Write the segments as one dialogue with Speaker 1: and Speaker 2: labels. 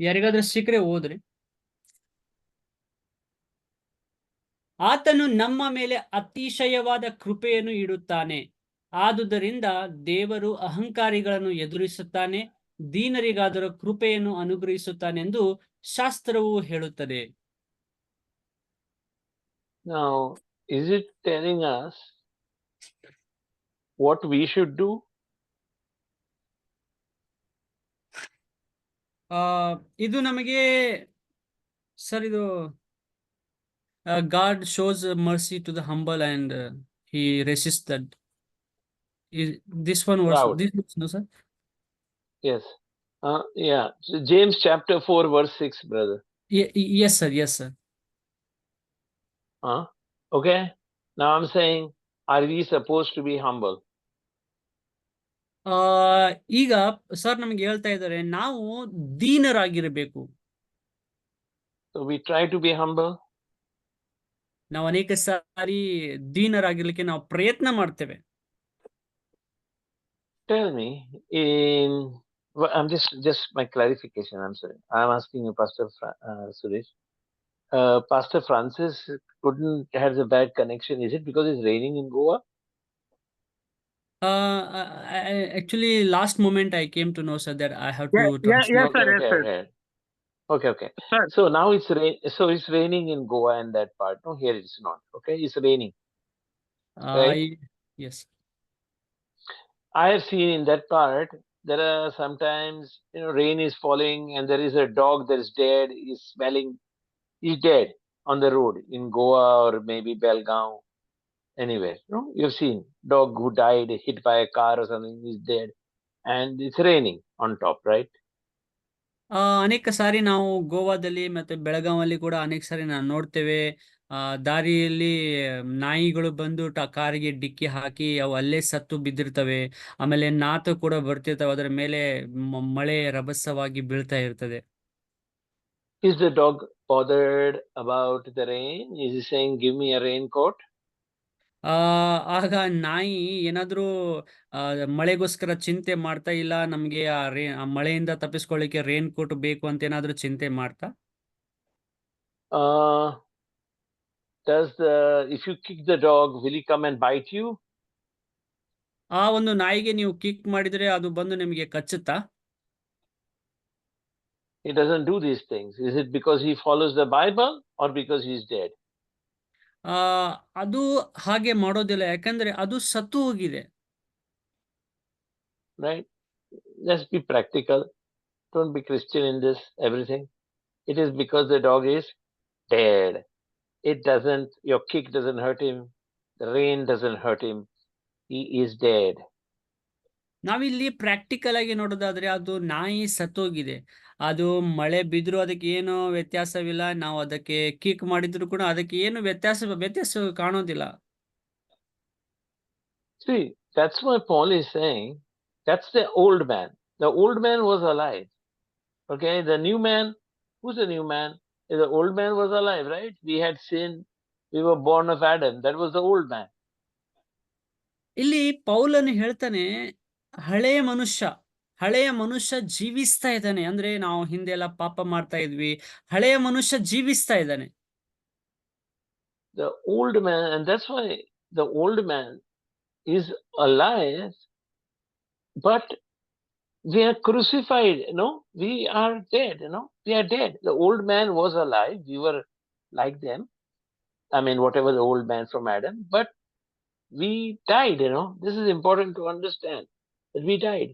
Speaker 1: ಯಾರಿಗಾದ್ರೂ ಸಿಕ್ಕರೆ ಓದ್ರಿ. ಆತನು ನಮ್ಮ ಮೇಲೆ ಅತಿಶಯವಾದ ಕೃಪೆಯನ್ನು ಇಡುತ್ತಾನೆ, ಆದುದರಿಂದ ದೇವರು ಅಹಂಕಾರಿಗಳನ್ನು ಎದುರಿಸುತ್ತಾನೆ, ದೀನರಿಗಾದರೂ ಕೃಪೆಯನ್ನು ಅನುಗ್ರಹಿಸುತ್ತಾನೆಂದು ಶಾಸ್ತ್ರವು ಹೇಳುತ್ತದೆ.
Speaker 2: Now, is it telling us what we should do?
Speaker 1: ಇದು ನಮಗೆ ಸರ್, ಇದು God shows mercy to the humble and he resists that. This one was
Speaker 2: Proud.
Speaker 1: this, no sir?
Speaker 2: Yes. Yeah. So James chapter 4 verse 6, brother.
Speaker 1: Yes sir, yes sir.
Speaker 2: Okay. Now I'm saying, are we supposed to be humble?
Speaker 1: ಈಗ sir ನಮಗೆ ಹೇಳ್ತಾ ಇದ್ದಾರೆ ನಾವು ದೀನರಾಗಿರಬೇಕು.
Speaker 2: So we try to be humble.
Speaker 1: ನಾವು ಅನೇಕ ಸಾರಿ ದೀನರಾಗಿರ್ಲಿಕ್ಕೆ ನಾವು ಪ್ರಯತ್ನ ಮಾಡ್ತೇವೆ.
Speaker 2: Tell me, I'm just my clarification. I'm sorry. I'm asking you, Pastor Suresh. Pastor Francis has a bad connection. Is it because it's raining in Goa?
Speaker 1: Actually, last moment I came to know, sir, that I have to
Speaker 3: Yes, sir.
Speaker 2: Okay,
Speaker 3: Yes, sir.
Speaker 2: Okay.
Speaker 3: Sir.
Speaker 2: So now it's it's raining in Goa and that part. No, here it's not. Okay, it's raining. Right?
Speaker 1: Yes.
Speaker 2: I have seen in that part, there are sometimes, rain is falling and there is a dog that is dead, is smelling, is dead on the road in Goa or maybe Belgaum, anywhere. You've seen dog who died hit by a car or something is dead, and it's raining on top, right?
Speaker 1: ಅನೇಕ ಸಾರಿ ನಾವು ಗೋವಾದಲ್ಲಿ ಮತ್ತೆ ಬೆಳಗಾವಲ್ಲಿ ಕೂಡ ಅನೇಕ ಸಾರಿ ನಾವು ನೋಡ್ತೇವೆ. ದಾರಿಯಲ್ಲಿ ನಾಯಿಗಳು ಬಂದು ಕಾರಿಗೆ ಡಿಕ್ಕಿ ಹಾಕಿ ಅವು ಅಲ್ಲೇ ಸತ್ತು ಬಿದ್ದಿರ್ತವೆ. ಆಮೇಲೆ ನಾತು ಕೂಡ ಬರ್ತಿರ್ತವೆ, ಅದರ ಮೇಲೆ ಮಳೆ ರಭಸವಾಗಿ ಬೀಳ್ತಾ ಇರ್ತದೆ.
Speaker 2: Is the dog bothered about the rain? Is he saying, give me a raincoat?
Speaker 1: ಆಗ ನಾಯಿ ಏನಾದ್ರೂ ಮಳೆಗೋಸ್ಕರ ಚಿಂತೆ ಮಾಡ್ತಾ, ಇಲ್ಲ ನಮ್ಗೆ ಆ ಮಳೆಯಿಂದ ತಪ್ಪಿಸ್ಕೊಳ್ಳಿಕ್ಕೆ ರೇನ್ ಕೋಟ್ ಬೇಕು ಅಂತ ಏನಾದ್ರೂ ಚಿಂತೆ ಮಾಡ್ತಾ?
Speaker 2: If you kick the dog, will he come and bite you?
Speaker 1: ಆ ಒಂದು ನಾಯಿಗೆ ನೀವು ಕಿಕ್ ಮಾಡಿದ್ರೆ ಅದು ಬಂದು ನಿಮಗೆ ಕಚ್ಚುತ್ತಾ?
Speaker 2: He doesn't do these things. Is it because he follows the Bible or because he's dead?
Speaker 1: ಅದು ಹಾಗೆ ಮಾಡೋದಿಲ್ಲ, ಯಾಕಂದ್ರೆ ಅದು ಸತ್ತು ಹೋಗಿದೆ.
Speaker 2: Right? Let's be practical. Don't be Christian in this everything. It is because the dog is dead. Your kick doesn't hurt him. The rain doesn't hurt him. He is dead.
Speaker 1: ನಾವಿಲ್ಲಿ practical ಆಗಿ ನೋಡೋದಾದ್ರೆ ಅದು ನಾಯಿ ಸತ್ತೋಗಿದೆ. ಅದು ಮಳೆ ಬಿದ್ರು ಅದಕ್ಕೆ ಏನು ವ್ಯತ್ಯಾಸವಿಲ್ಲ, ನಾವು ಅದಕ್ಕೆ ಕಿಕ್ ಮಾಡಿದ್ರು ಕೂಡ ಅದಕ್ಕೆ ಏನು ವ್ಯತ್ಯಾಸ ಕಾಣೋದಿಲ್ಲ.
Speaker 2: See, that's why Paul is saying, that's the old man. The old man was alive. Okay, the new man, who's the new man? The old man was alive, right? We had sinned. We were born of Adam. That was the old man.
Speaker 1: ಇಲ್ಲಿ ಪೌಲನು ಹೇಳ್ತಾನೆ, ಹಳೆಯ ಮನುಷ್ಯ ಜೀವಿಸ್ತಾ ಇದ್ದಾನೆ. ಅಂದ್ರೆ ನಾವು ಹಿಂದೆಲ್ಲ ಪಾಪ ಮಾಡ್ತಾ ಇದ್ವಿ, ಹಳೆಯ ಮನುಷ್ಯ ಜೀವಿಸ್ತಾ ಇದ್ದಾನೆ.
Speaker 2: The old man, and that's why the old man is alive, but we are crucified, we are dead, we are dead. The old man was alive. We were like them. I mean, whatever the old man from Adam, but we died, This is important to understand, that we died.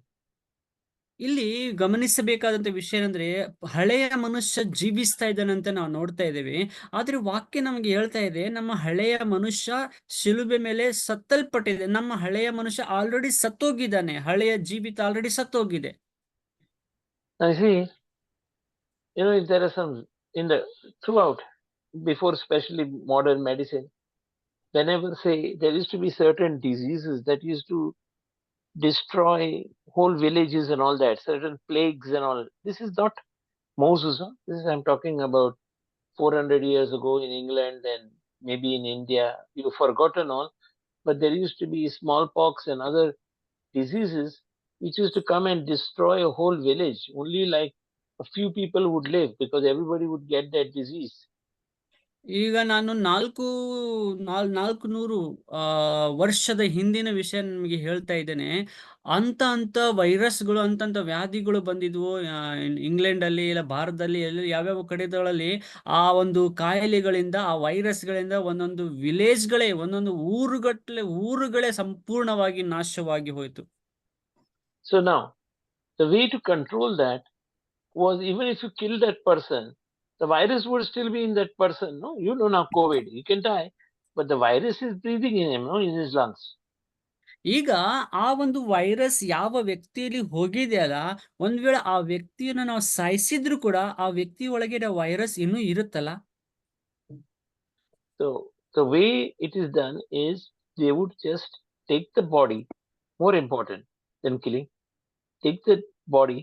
Speaker 1: ಇಲ್ಲಿ ಗಮನಿಸಬೇಕಾದಂತ ವಿಷಯ ಏನಂದ್ರೆ, ಹಳೆಯ ಮನುಷ್ಯ ಜೀವಿಸ್ತಾ ಇದ್ದಾನಂತ ನಾವು ನೋಡ್ತಾ ಇದ್ದೇವೆ. ಆದ್ರೆ ವಾಕ್ಯ ನಮಗೆ ಹೇಳ್ತಾ ಇದೆ, ನಮ್ಮ ಹಳೆಯ ಮನುಷ್ಯ ಶಿಲುಬೆ ಮೇಲೆ ಸತ್ತಲ್ಪಟ್ಟಿದೆ. ನಮ್ಮ ಹಳೆಯ ಮನುಷ್ಯ ಆಲ್ರೆಡಿ ಸತ್ತೋಗಿದ್ದಾನೆ, ಹಳೆಯ ಜೀವಿತ already ಸತ್ತೋಗಿದೆ.
Speaker 2: I see, there are some throughout, before especially modern medicine, whenever say there used to be certain diseases that used to destroy whole villages and all that, certain plagues and all. This is not Moses. I'm talking about 400 years ago in England and maybe in India. You've forgotten all, but there used to be smallpox and other diseases which used to come and destroy a whole village. Only like a few people would live because everybody would get that disease.
Speaker 1: ಈಗ ನಾನು 400 ವರ್ಷದ ಹಿಂದಿನ ವಿಷಯ ನಿಮಗೆ ಹೇಳ್ತಾ ಇದ್ದೇನೆ. ಅಂತ ವೈರಸ್ಗಳು, ಅಂತ ವ್ಯಾಧಿಗಳು ಬಂದಿದ್ವು ಇಂಗ್ಲೆಂಡ್ ಅಲ್ಲಿ, ಇಲ್ಲ ಭಾರತದಲ್ಲಿ, ಎಲ್ಲ ಯಾವ್ಯಾವ ಕಡೆಗಳಲ್ಲಿ ಆ ಒಂದು ಕಾಯಿಲೆಗಳಿಂದ, ಆ ವೈರಸ್ಗಳಿಂದ ಒಂದೊಂದು ವಿಲೇಜ್ಗಳೇ, ಒಂದೊಂದು ಊರುಗಳೇ ಸಂಪೂರ್ಣವಾಗಿ ನಾಶವಾಗಿ ಹೋಯಿತು.
Speaker 2: So now, the way to control that was, even if you kill that person, the virus would still be in that person. No, you know now COVID, you can die, but the virus is breathing in him, no, in his lungs.
Speaker 1: ಈಗ ಆ ಒಂದು virus ಯಾವ ವ್ಯಕ್ತಿಯಲ್ಲಿ ಹೋಗಿದೆಯಲ್ಲ, ಒಂದ್ ವೇಳೆ ಆ ವ್ಯಕ್ತಿಯನ್ನ ನಾವು ಸಾಯಿಸಿದ್ರು ಕೂಡ ಆ ವ್ಯಕ್ತಿ ಒಳಗೆ ವೈರಸ್ ಇನ್ನೂ ಇರುತ್ತಲ್ಲ.
Speaker 2: So the way it is done is, they would just take the body, more important than killing, take the body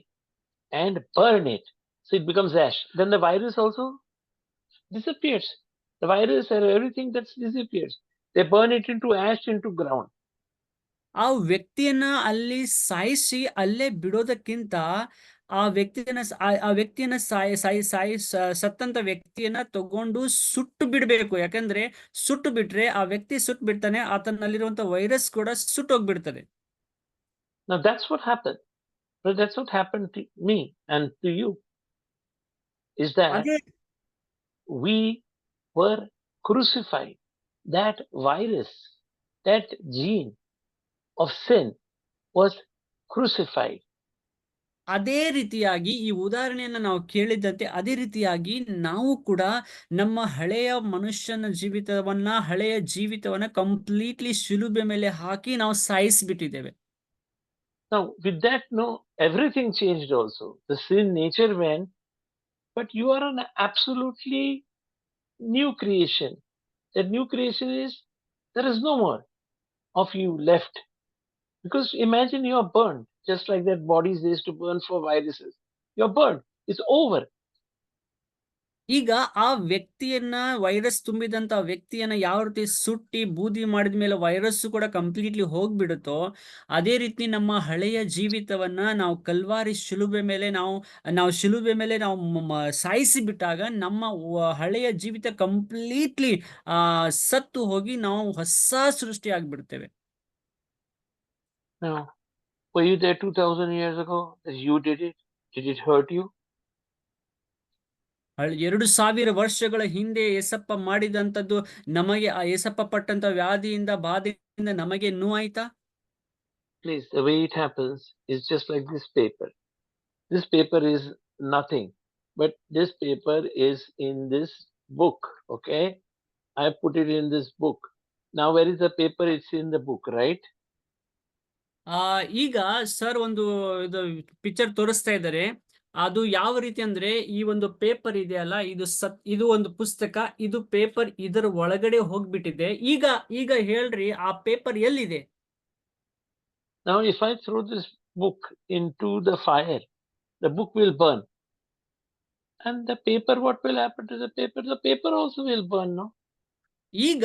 Speaker 2: and burn it. So it becomes ash. Then the virus also disappears. The virus and everything that disappears. They burn it into ash, into ground.
Speaker 1: ಆ ವ್ಯಕ್ತಿಯನ್ನ ಅಲ್ಲಿ ಸಾಯಿಸಿ ಅಲ್ಲೇ ಬಿಡೋದಕ್ಕಿಂತ ಸತ್ತಂತ ವ್ಯಕ್ತಿಯನ್ನ ತಗೊಂಡು ಸುಟ್ಟು ಬಿಡ್ಬೇಕು. ಯಾಕಂದ್ರೆ ಸುಟ್ಟು ಬಿಟ್ರೆ ಆ ವ್ಯಕ್ತಿ ಸುಟ್ಟು ಬಿಡ್ತಾನೆ, ಆತನಲ್ಲಿರುವಂತ ವೈರಸ್ ಕೂಡ ಸುಟ್ಟೋಗ್ಬಿಡ್ತದೆ.
Speaker 2: Now that's what happened. But that's what happened to me and to you. Is that
Speaker 1: ಅದೇ
Speaker 2: we were crucified. That virus, that gene of sin was crucified.
Speaker 1: ಅದೇ ರೀತಿಯಾಗಿ ಈ ಉದಾಹರಣೆಯನ್ನ ನಾವು ಕೇಳಿದಂತೆ, ಅದೇ ರೀತಿಯಾಗಿ ನಾವು ಕೂಡ ನಮ್ಮ ಹಳೆಯ ಮನುಷ್ಯನ ಹಳೆಯ ಜೀವಿತವನ್ನ ಕಂಪ್ಲೀಟ್ಲಿ ಶಿಲುಬೆ ಮೇಲೆ ಹಾಕಿ ನಾವು ಸಾಯಿಸಿಬಿಟ್ಟಿದ್ದೇವೆ.
Speaker 2: Now with that, no, everything changed also. The sin nature went, but you are an absolutely new creation. That new creation is, there is no more of you left. Because imagine you are burned, just like that bodies used to burn for viruses. You're burned. It's over.
Speaker 1: ಈಗ ಆ ವ್ಯಕ್ತಿಯನ್ನ, virus ತುಂಬಿದಂತ ವ್ಯಕ್ತಿಯನ್ನ ಯಾವ ರೀತಿ ಸುಟ್ಟಿ ಬೂದಿ ಮಾಡಿದ ಮೇಲೆ ವೈರಸ್ ಕೂಡ ಕಂಪ್ಲೀಟ್ಲಿ ಹೋಗ್ಬಿಡುತ್ತೋ, ಅದೇ ರೀತಿ ನಮ್ಮ ಹಳೆಯ ಜೀವಿತವನ್ನ ನಾವು ಕಲ್ವಾರಿ ಶಿಲುಬೆ ಮೇಲೆ ನಾವು ಸಾಯಿಸಿ ಬಿಟ್ಟಾಗ ನಮ್ಮ ಹಳೆಯ ಜೀವಿತ ಕಂಪ್ಲೀಟ್ಲಿ ಸತ್ತು ಹೋಗಿ ನಾವು ಹೊಸ ಸೃಷ್ಟಿ ಆಗ್ಬಿಡ್ತೇವೆ.
Speaker 2: Now, were you there 2000 years ago that you did it? Did it hurt you?
Speaker 1: 2000 ವರ್ಷಗಳ ಹಿಂದೆ ಏಸಪ್ಪ ಮಾಡಿದಂಥದ್ದು, ನಮಗೆ ಆ ಏಸಪ್ಪ ಪಟ್ಟಂತ ವ್ಯಾಧಿಯಿಂದ, ಬಾಧೆಯಿಂದ ನಮಗೆ ನೋವಾಯ್ತಾ?
Speaker 2: Please, the way it happens is just like this paper. This paper is nothing, but this paper is in this book. Okay, I put it in this book. Now, where is the paper? It's in the book, right?
Speaker 1: ಈಗ sir ಒಂದು ಇದು picture ತೋರಿಸ್ತಾ ಇದ್ದಾರೆ. ಅದು ಯಾವ ರೀತಿ ಅಂದ್ರೆ, ಈ ಒಂದು ಪೇಪರ್ ಇದೆಯಲ್ಲ, ಇದು ಒಂದು ಪುಸ್ತಕ, ಇದು ಪೇಪರ್ ಇದರ ಒಳಗಡೆ ಹೋಗ್ಬಿಟ್ಟಿದೆ. ಈಗ ಹೇಳ್ರಿ, ಆ ಪೇಪರ್ ಎಲ್ಲಿದೆ?
Speaker 2: Now, if I throw this book into the fire, the book will burn. And the paper, what will happen to the paper? The paper also will burn, no?
Speaker 1: ಈಗ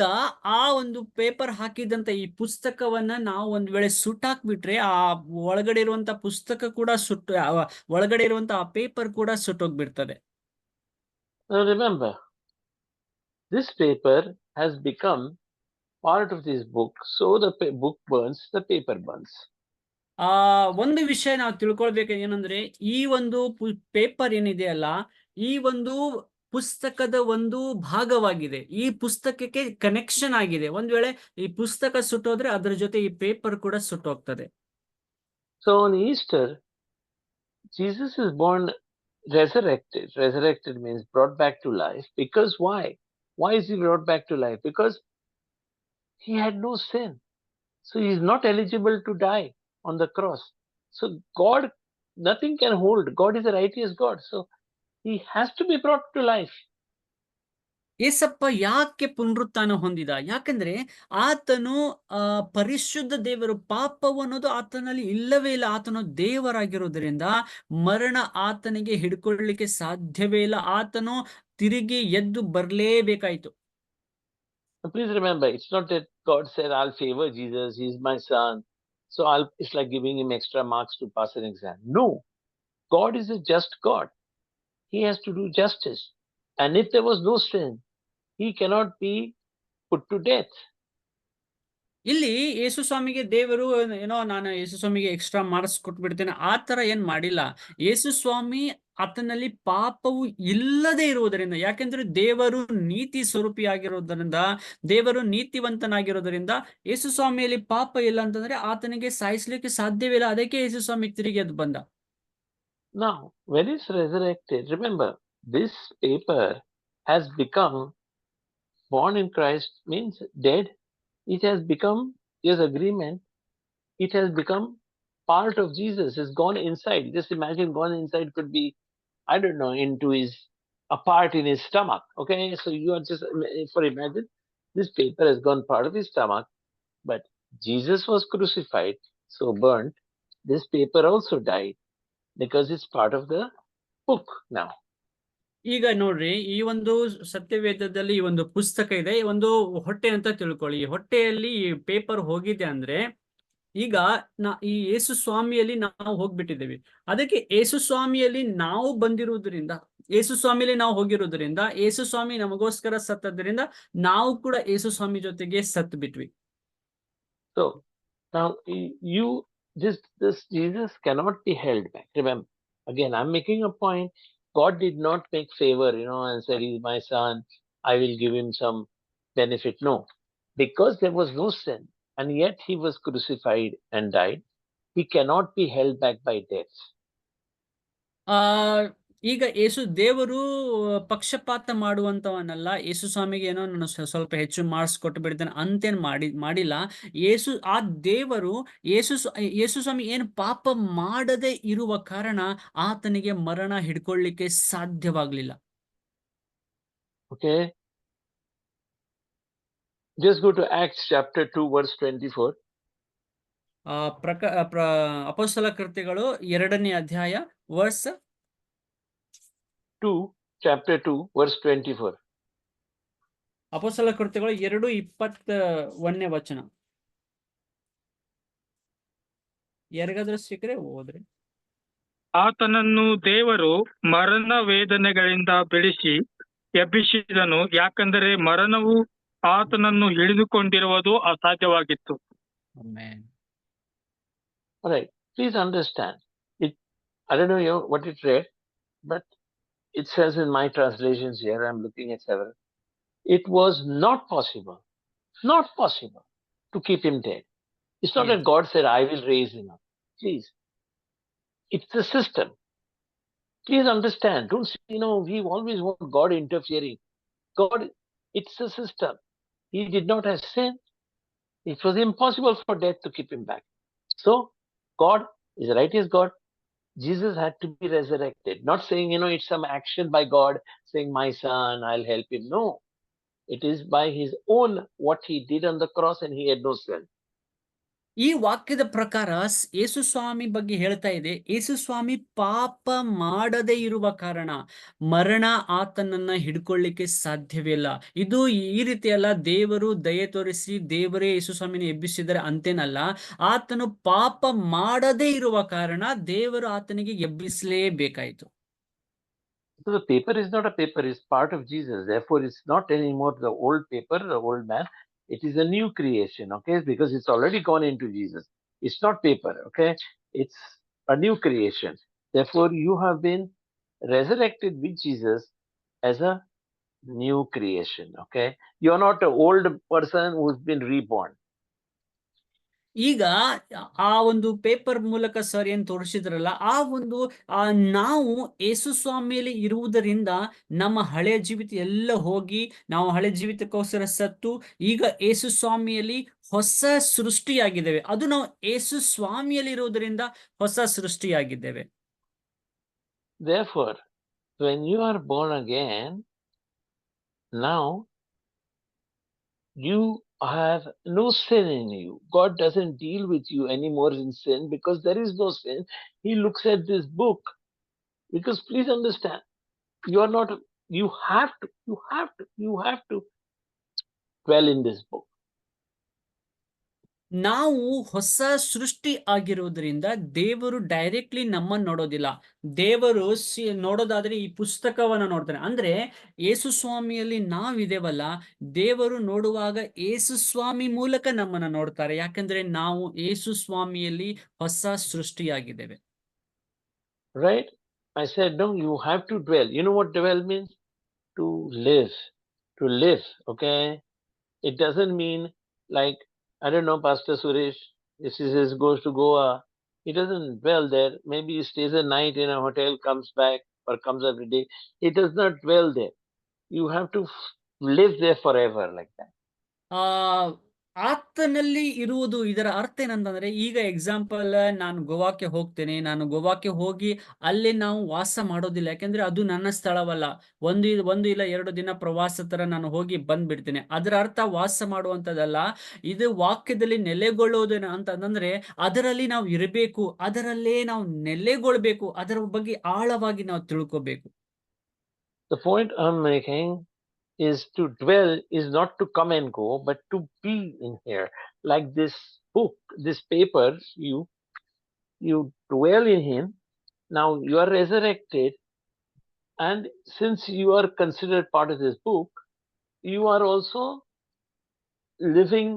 Speaker 1: ಆ ಒಂದು ಪೇಪರ್ ಹಾಕಿದಂತ ಈ ಪುಸ್ತಕವನ್ನ ನಾವು ಒಂದ್ ವೇಳೆ ಸುಟ್ಟಾಕ್ಬಿಟ್ರೆ, ಆ ಒಳಗಡೆ ಇರುವಂತ ಪುಸ್ತಕ ಕೂಡ ಒಳಗಡೆ ಇರುವಂತ ಆ ಪೇಪರ್ ಕೂಡ ಸುಟ್ಟೋಗ್ಬಿಡ್ತದೆ.
Speaker 2: Now remember, this paper has become part of this book, so the book burns, the paper burns.
Speaker 1: ಒಂದು ವಿಷಯ ನಾವು ತಿಳ್ಕೊಳ್ಬೇಕು ಏನಂದ್ರೆ, ಈ ಒಂದು ಪೇಪರ್ ಏನಿದೆಯಲ್ಲ, ಈ ಒಂದು ಪುಸ್ತಕದ ಒಂದು ಭಾಗವಾಗಿದೆ. ಈ ಪುಸ್ತಕಕ್ಕೆ ಕನೆಕ್ಷನ್ ಆಗಿದೆ. ಒಂದ್ ವೇಳೆ ಈ ಪುಸ್ತಕ ಸುಟ್ಟೋದ್ರೆ ಅದರ ಜೊತೆ ಈ ಪೇಪರ್ ಕೂಡ ಸುಟ್ಟೋಗ್ತದೆ.
Speaker 2: So on Easter, Jesus is born resurrected. Resurrected means brought back to life. Because why? Why is he brought back to life? Because he had no sin. So he is not eligible to die on the cross. So God, nothing can hold. God is a righteous God. So he has to be brought to life.
Speaker 1: Yesappa ಯಾಕೆ ಪುನರುತ್ಥಾನ ಹೊಂದಿದ? ಯಾಕಂದ್ರೆ ಆತನು ಪರಿಶುದ್ಧ ದೇವರು. ಪಾಪವು ಅನ್ನೋದು ಆತನಲ್ಲಿ ಇಲ್ಲವೇ ಇಲ್ಲ. ಆತನು ದೇವರಾಗಿರೋದ್ರಿಂದ ಮರಣ ಆತನಿಗೆ ಹಿಡ್ಕೊಳ್ಳಿಕ್ಕೆ ಸಾಧ್ಯವೇ ಇಲ್ಲ. ಆತನು ತಿರುಗಿ ಎದ್ದು ಬರಲೇಬೇಕಾಯ್ತು.
Speaker 2: Please remember, it's not that God said, I'll favor Jesus, he's my son, so it's like giving him extra marks to pass an exam. No, God is a just God. He has to do justice. And if there was no sin, he cannot be put to death.
Speaker 1: ಇಲ್ಲಿ ಯೇಸು ಸ್ವಾಮಿಗೆ ದೇವರು ಏನೋ ನಾನು ಯೇಸು ಸ್ವಾಮಿಗೆ extra marks ಕೊಟ್ಬಿಡ್ತೇನೆ ಆ ತರ ಏನ್ ಮಾಡಿಲ್ಲ. ಯೇಸು ಸ್ವಾಮಿ ಆತನಲ್ಲಿ ಪಾಪವು ಇಲ್ಲದೆ ಇರುವುದರಿಂದ, ಯಾಕೆಂದ್ರೆ ದೇವರು ನೀತಿ ಸ್ವರೂಪಿಯಾಗಿರೋದರಿಂದ, ದೇವರು ನೀತಿವಂತನಾಗಿರೋದರಿಂದ ಯೇಸು ಸ್ವಾಮಿಯಲ್ಲಿ ಪಾಪ ಇಲ್ಲ ಅಂತಂದ್ರೆ ಆತನಿಗೆ ಸಾಯಿಸ್ಲಿಕ್ಕೆ ಸಾಧ್ಯವಿಲ್ಲ. ಅದಕ್ಕೆ ಯೇಸು ಸ್ವಾಮಿ ತಿರುಗಿ ಅದು ಬಂದ.
Speaker 2: Now, when it's resurrected, remember, this paper has become, born in Christ means dead. It has become, this agreement, it has become part of Jesus. It's gone inside. Just imagine, gone inside could be, I don't know, into his, a part in his stomach. Okay, so you are just, for imagine, this paper has gone part of his stomach, but Jesus was crucified, so burnt. This paper also died because it's part of the book now.
Speaker 1: ಈಗ ನೋಡ್ರಿ, ಈ ಒಂದು ಸತ್ಯವೇದದಲ್ಲಿ ಈ ಒಂದು ಪುಸ್ತಕ ಇದೆ, ಈ ಒಂದು ಹೊಟ್ಟೆ ಅಂತ ತಿಳ್ಕೊಳ್ಳಿ. ಈ ಹೊಟ್ಟೆಯಲ್ಲಿ ಈ ಪೇಪರ್ ಹೋಗಿದೆ ಅಂದ್ರೆ ಈಗ ಈ ಯೇಸು ಸ್ವಾಮಿಯಲ್ಲಿ ನಾವು ಹೋಗ್ಬಿಟ್ಟಿದ್ದೇವೆ. ಅದಕ್ಕೆ ಯೇಸು ಸ್ವಾಮಿಯಲ್ಲಿ ನಾವು ಬಂದಿರುವುದರಿಂದ, ಯೇಸು ಸ್ವಾಮಿಯಲ್ಲಿ ನಾವು ಹೋಗಿರುವುದರಿಂದ, ಯೇಸು ಸ್ವಾಮಿ ನಮಗೋಸ್ಕರ ಸತ್ತದ್ರಿಂದ ನಾವು ಕೂಡ ಯೇಸು ಸ್ವಾಮಿ ಜೊತೆಗೆ ಸತ್ತು ಬಿಟ್ವಿ.
Speaker 2: So now this Jesus cannot be held back. Remember, again, I'm making a point. God did not make favor, and said, "He's my son. I will give him some benefit." No, because there was no sin, and yet he was crucified and died. He cannot be held back by death.
Speaker 1: ಆ ಈಗ ದೇವರು ಪಕ್ಷಪಾತ ಮಾಡುವಂತವನಲ್ಲ. ಯೇಸು ಸ್ವಾಮಿಗೆ ಏನೋ ನಾನು ಸ್ವಲ್ಪ ಹೆಚ್ಚು marks ಕೊಟ್ಟು ಬಿಡ್ತೇನೆ ಅಂತೇನ್ ಮಾಡಿಲ್ಲ. ಆ ದೇವರು ಯೇಸು ಸ್ವಾಮಿ ಏನು ಪಾಪ ಮಾಡದೆ ಇರುವ ಕಾರಣ ಆತನಿಗೆ ಮರಣ ಹಿಡ್ಕೊಳ್ಳಿಕ್ಕೆ ಸಾಧ್ಯವಾಗ್ಲಿಲ್ಲ.
Speaker 2: Okay, just go to Acts chapter 2 verse 24.
Speaker 1: ಅಪೊಸ್ತಲ ಕೃತ್ಯಗಳು 2ನೇ ಅಧ್ಯಾಯ ವರ್ಸ್
Speaker 2: 2 chapter 2 verse 24.
Speaker 1: ಅಪೊಸ್ತಲ ಕೃತ್ಯಗಳು 2:21ನೇ ವಚನ. ಯಾರಿಗಾದ್ರೂ ಸಿಕ್ಕರೆ ಓದ್ರಿ.
Speaker 3: ಆತನನ್ನು ದೇವರು ಮರಣ ವೇದನೆಗಳಿಂದ ಬಿಡಿಸಿ ಎಬ್ಬಿಸಿದನು, ಯಾಕಂದರೆ ಮರಣವು ಆತನನ್ನು ಹಿಡಿದುಕೊಂಡಿರುವುದು ಅಸಾಧ್ಯವಾಗಿತ್ತು.
Speaker 2: All right, please understand it. I don't know what it read, but it says in my translations here, I'm looking at several, it was not possible to keep him dead. It's not
Speaker 1: Yes.
Speaker 2: that God said, I will raise him up. Please. It's the system. Please understand. Don't say, we always want God interfering. God, it's the system. He did not have sin. It was impossible for death to keep him back. So, God is the righteous God. Jesus had to be resurrected. Not saying, it's some action by God saying, my son, I'll help him. No. It is by his own, what he did on the cross, and he had no sin.
Speaker 1: ಈ ವಾಕ್ಯದ ಪ್ರಕಾರ ಯೇಸು ಸ್ವಾಮಿ ಬಗ್ಗೆ ಹೇಳ್ತಾ ಇದೆ, ಯೇಸು ಸ್ವಾಮಿ ಪಾಪ ಮಾಡದೇ ಇರುವ ಕಾರಣ ಮರಣ ಆತನನ್ನ ಹಿಡ್ಕೊಳ್ಳಿಕ್ಕೆ ಸಾಧ್ಯವಿಲ್ಲ. ಇದು ಈ ರೀತಿ ಅಲ್ಲ, ದೇವರು ದಯೆ ತೋರಿಸಿ ದೇವರೇ ಯೇಸು ಸ್ವಾಮಿನ ಎಬ್ಬಿಸಿದರೆ ಅಂತೇನಲ್ಲ. ಆತನು ಪಾಪ ಮಾಡದೇ ಇರುವ ಕಾರಣ ದೇವರು ಆತನಿಗೆ ಎಬ್ಬಿಸಲೇಬೇಕಾಯಿತು.
Speaker 2: So the paper is not a paper, it's part of Jesus. Therefore, it's not anymore the old paper, the old man. It is a new creation, okay? Because it's already gone into Jesus. It's not paper, okay? It's a new creation. Therefore, you have been resurrected with Jesus as a new creation, okay? You're not an old person who's been reborn.
Speaker 1: ಈಗ ಆ ಒಂದು paper ಮೂಲಕ sir ಏನ್ ತೋರಿಸಿದ್ರಲ್ಲ, ನಾವು ಯೇಸು ಸ್ವಾಮಿಯಲ್ಲಿ ಇರುವುದರಿಂದ ನಮ್ಮ ಹಳೆ ಜೀವಿತ ಎಲ್ಲ ಹೋಗಿ ನಾವು ಹಳೆ ಜೀವಿತಕ್ಕೋಸ್ಕರ ಸತ್ತು ಈಗ ಯೇಸು ಸ್ವಾಮಿಯಲ್ಲಿ ಹೊಸ ಸೃಷ್ಟಿಯಾಗಿದ್ದೇವೆ. ಅದು ನಾವು ಯೇಸು ಸ್ವಾಮಿಯಲ್ಲಿ ಇರುವುದರಿಂದ ಹೊಸ ಸೃಷ್ಟಿಯಾಗಿದ್ದೇವೆ.
Speaker 2: Therefore, when you are born again, now you have no sin in you. God doesn't deal with you anymore in sin because there is no sin. He looks at this book because please understand, you are not, you have to dwell in this book.
Speaker 1: ನಾವು ಹೊಸ ಸೃಷ್ಟಿ ಆಗಿರುವುದರಿಂದ ದೇವರು directly ನಮ್ಮನ್ನು ನೋಡೋದಿಲ್ಲ. ದೇವರು ನೋಡೋದಾದ್ರೆ ಈ ಪುಸ್ತಕವನ್ನ ನೋಡ್ತಾನೆ. ಅಂದ್ರೆ ಯೇಸು ಸ್ವಾಮಿಯಲ್ಲಿ ನಾವಿದೇವಲ್ಲ, ದೇವರು ನೋಡುವಾಗ ಯೇಸು ಸ್ವಾಮಿ ಮೂಲಕ ನಮ್ಮನ್ನ ನೋಡ್ತಾರೆ. ಯಾಕಂದ್ರೆ ನಾವು ಯೇಸು ಸ್ವಾಮಿಯಲ್ಲಿ ಹೊಸ ಸೃಷ್ಟಿಯಾಗಿದ್ದೇವೆ.
Speaker 2: Right? I said, no, you have to dwell. You know what dwell means? To live. To live, okay? It doesn't mean like, I don't know, Pastor Suresh, if he says goes to Goa, he doesn't dwell there. Maybe he stays a night in a hotel, comes back, or comes every day. He does not dwell there. You have to live there forever, like that.
Speaker 1: ಆ ಆತನಲ್ಲಿ ಇರುವುದು ಇದರ ಅರ್ಥ ಏನಂತಂದ್ರೆ, ಈಗ example ನಾನು ಗೋವಾಕ್ಕೆ ಹೋಗ್ತೇನೆ. ನಾನು ಗೋವಾಕ್ಕೆ ಹೋಗಿ ಅಲ್ಲಿ ನಾವು ವಾಸ ಮಾಡೋದಿಲ್ಲ, ಯಾಕಂದ್ರೆ ಅದು ನನ್ನ ಸ್ಥಳವಲ್ಲ. ಒಂದು ಇಲ್ಲ 2 ದಿನ ಪ್ರವಾಸ ತರ ನಾನು ಹೋಗಿ ಬಂದ್ಬಿಡ್ತೇನೆ. ಅದರ ಅರ್ಥ ವಾಸ ಮಾಡುವಂತದ್ದಲ್ಲ. ಇದು ವಾಕ್ಯದಲ್ಲಿ ನೆಲೆಗೊಳ್ಳುವುದೇನು ಅಂತಂದ್ರೆ, ಅದರಲ್ಲಿ ನಾವು ಇರಬೇಕು, ಅದರಲ್ಲೇ ನಾವು ನೆಲೆಗೊಳ್ಬೇಕು, ಅದರ ಬಗ್ಗೆ ಆಳವಾಗಿ ನಾವು ತಿಳ್ಕೋಬೇಕು.
Speaker 2: The point I'm making is to dwell is not to come and go, but to be in here. Like this book, this paper, you dwell in him. Now you are resurrected, and since you are considered part of this book, you are also living.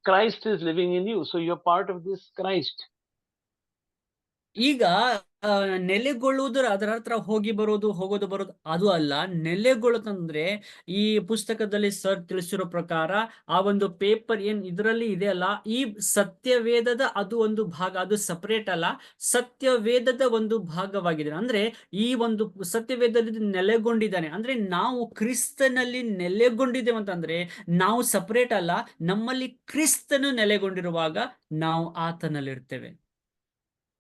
Speaker 2: Christ is living in you, so you're part of this Christ.
Speaker 1: ಈಗ ನೆಲೆಗೊಳ್ಳುವುದರ ಅದರ ಹತ್ರ ಹೋಗೋದು ಬರೋದು ಅದು ಅಲ್ಲ. ನೆಲೆಗೊಳ್ಳುತ್ತಂದ್ರೆ ಈ ಪುಸ್ತಕದಲ್ಲಿ sir ತಿಳಿಸಿರೋ ಪ್ರಕಾರ ಆ ಒಂದು ಪೇಪರ್ ಏನ್ ಇದರಲ್ಲಿ ಇದೆ ಅಲ್ಲ, ಈ ಸತ್ಯವೇದದ ಅದು ಒಂದು ಭಾಗ, ಅದು ಸಪರೇಟ್ ಅಲ್ಲ, ಸತ್ಯವೇದದ ಒಂದು ಭಾಗವಾಗಿದೆ. ಅಂದ್ರೆ ಈ ಒಂದು ಸತ್ಯವೇದದಲ್ಲಿ ನೆಲೆಗೊಂಡಿದ್ದಾನೆ. ಅಂದ್ರೆ ನಾವು ಕ್ರಿಸ್ತನಲ್ಲಿ ನೆಲೆಗೊಂಡಿದ್ದೇವೆ ಅಂತಂದ್ರೆ ನಾವು ಸಪರೇಟ್ ಅಲ್ಲ, ನಮ್ಮಲ್ಲಿ ಕ್ರಿಸ್ತನು ನೆಲೆಗೊಂಡಿರುವಾಗ ನಾವು ಆತನಲ್ಲಿರ್ತೇವೆ.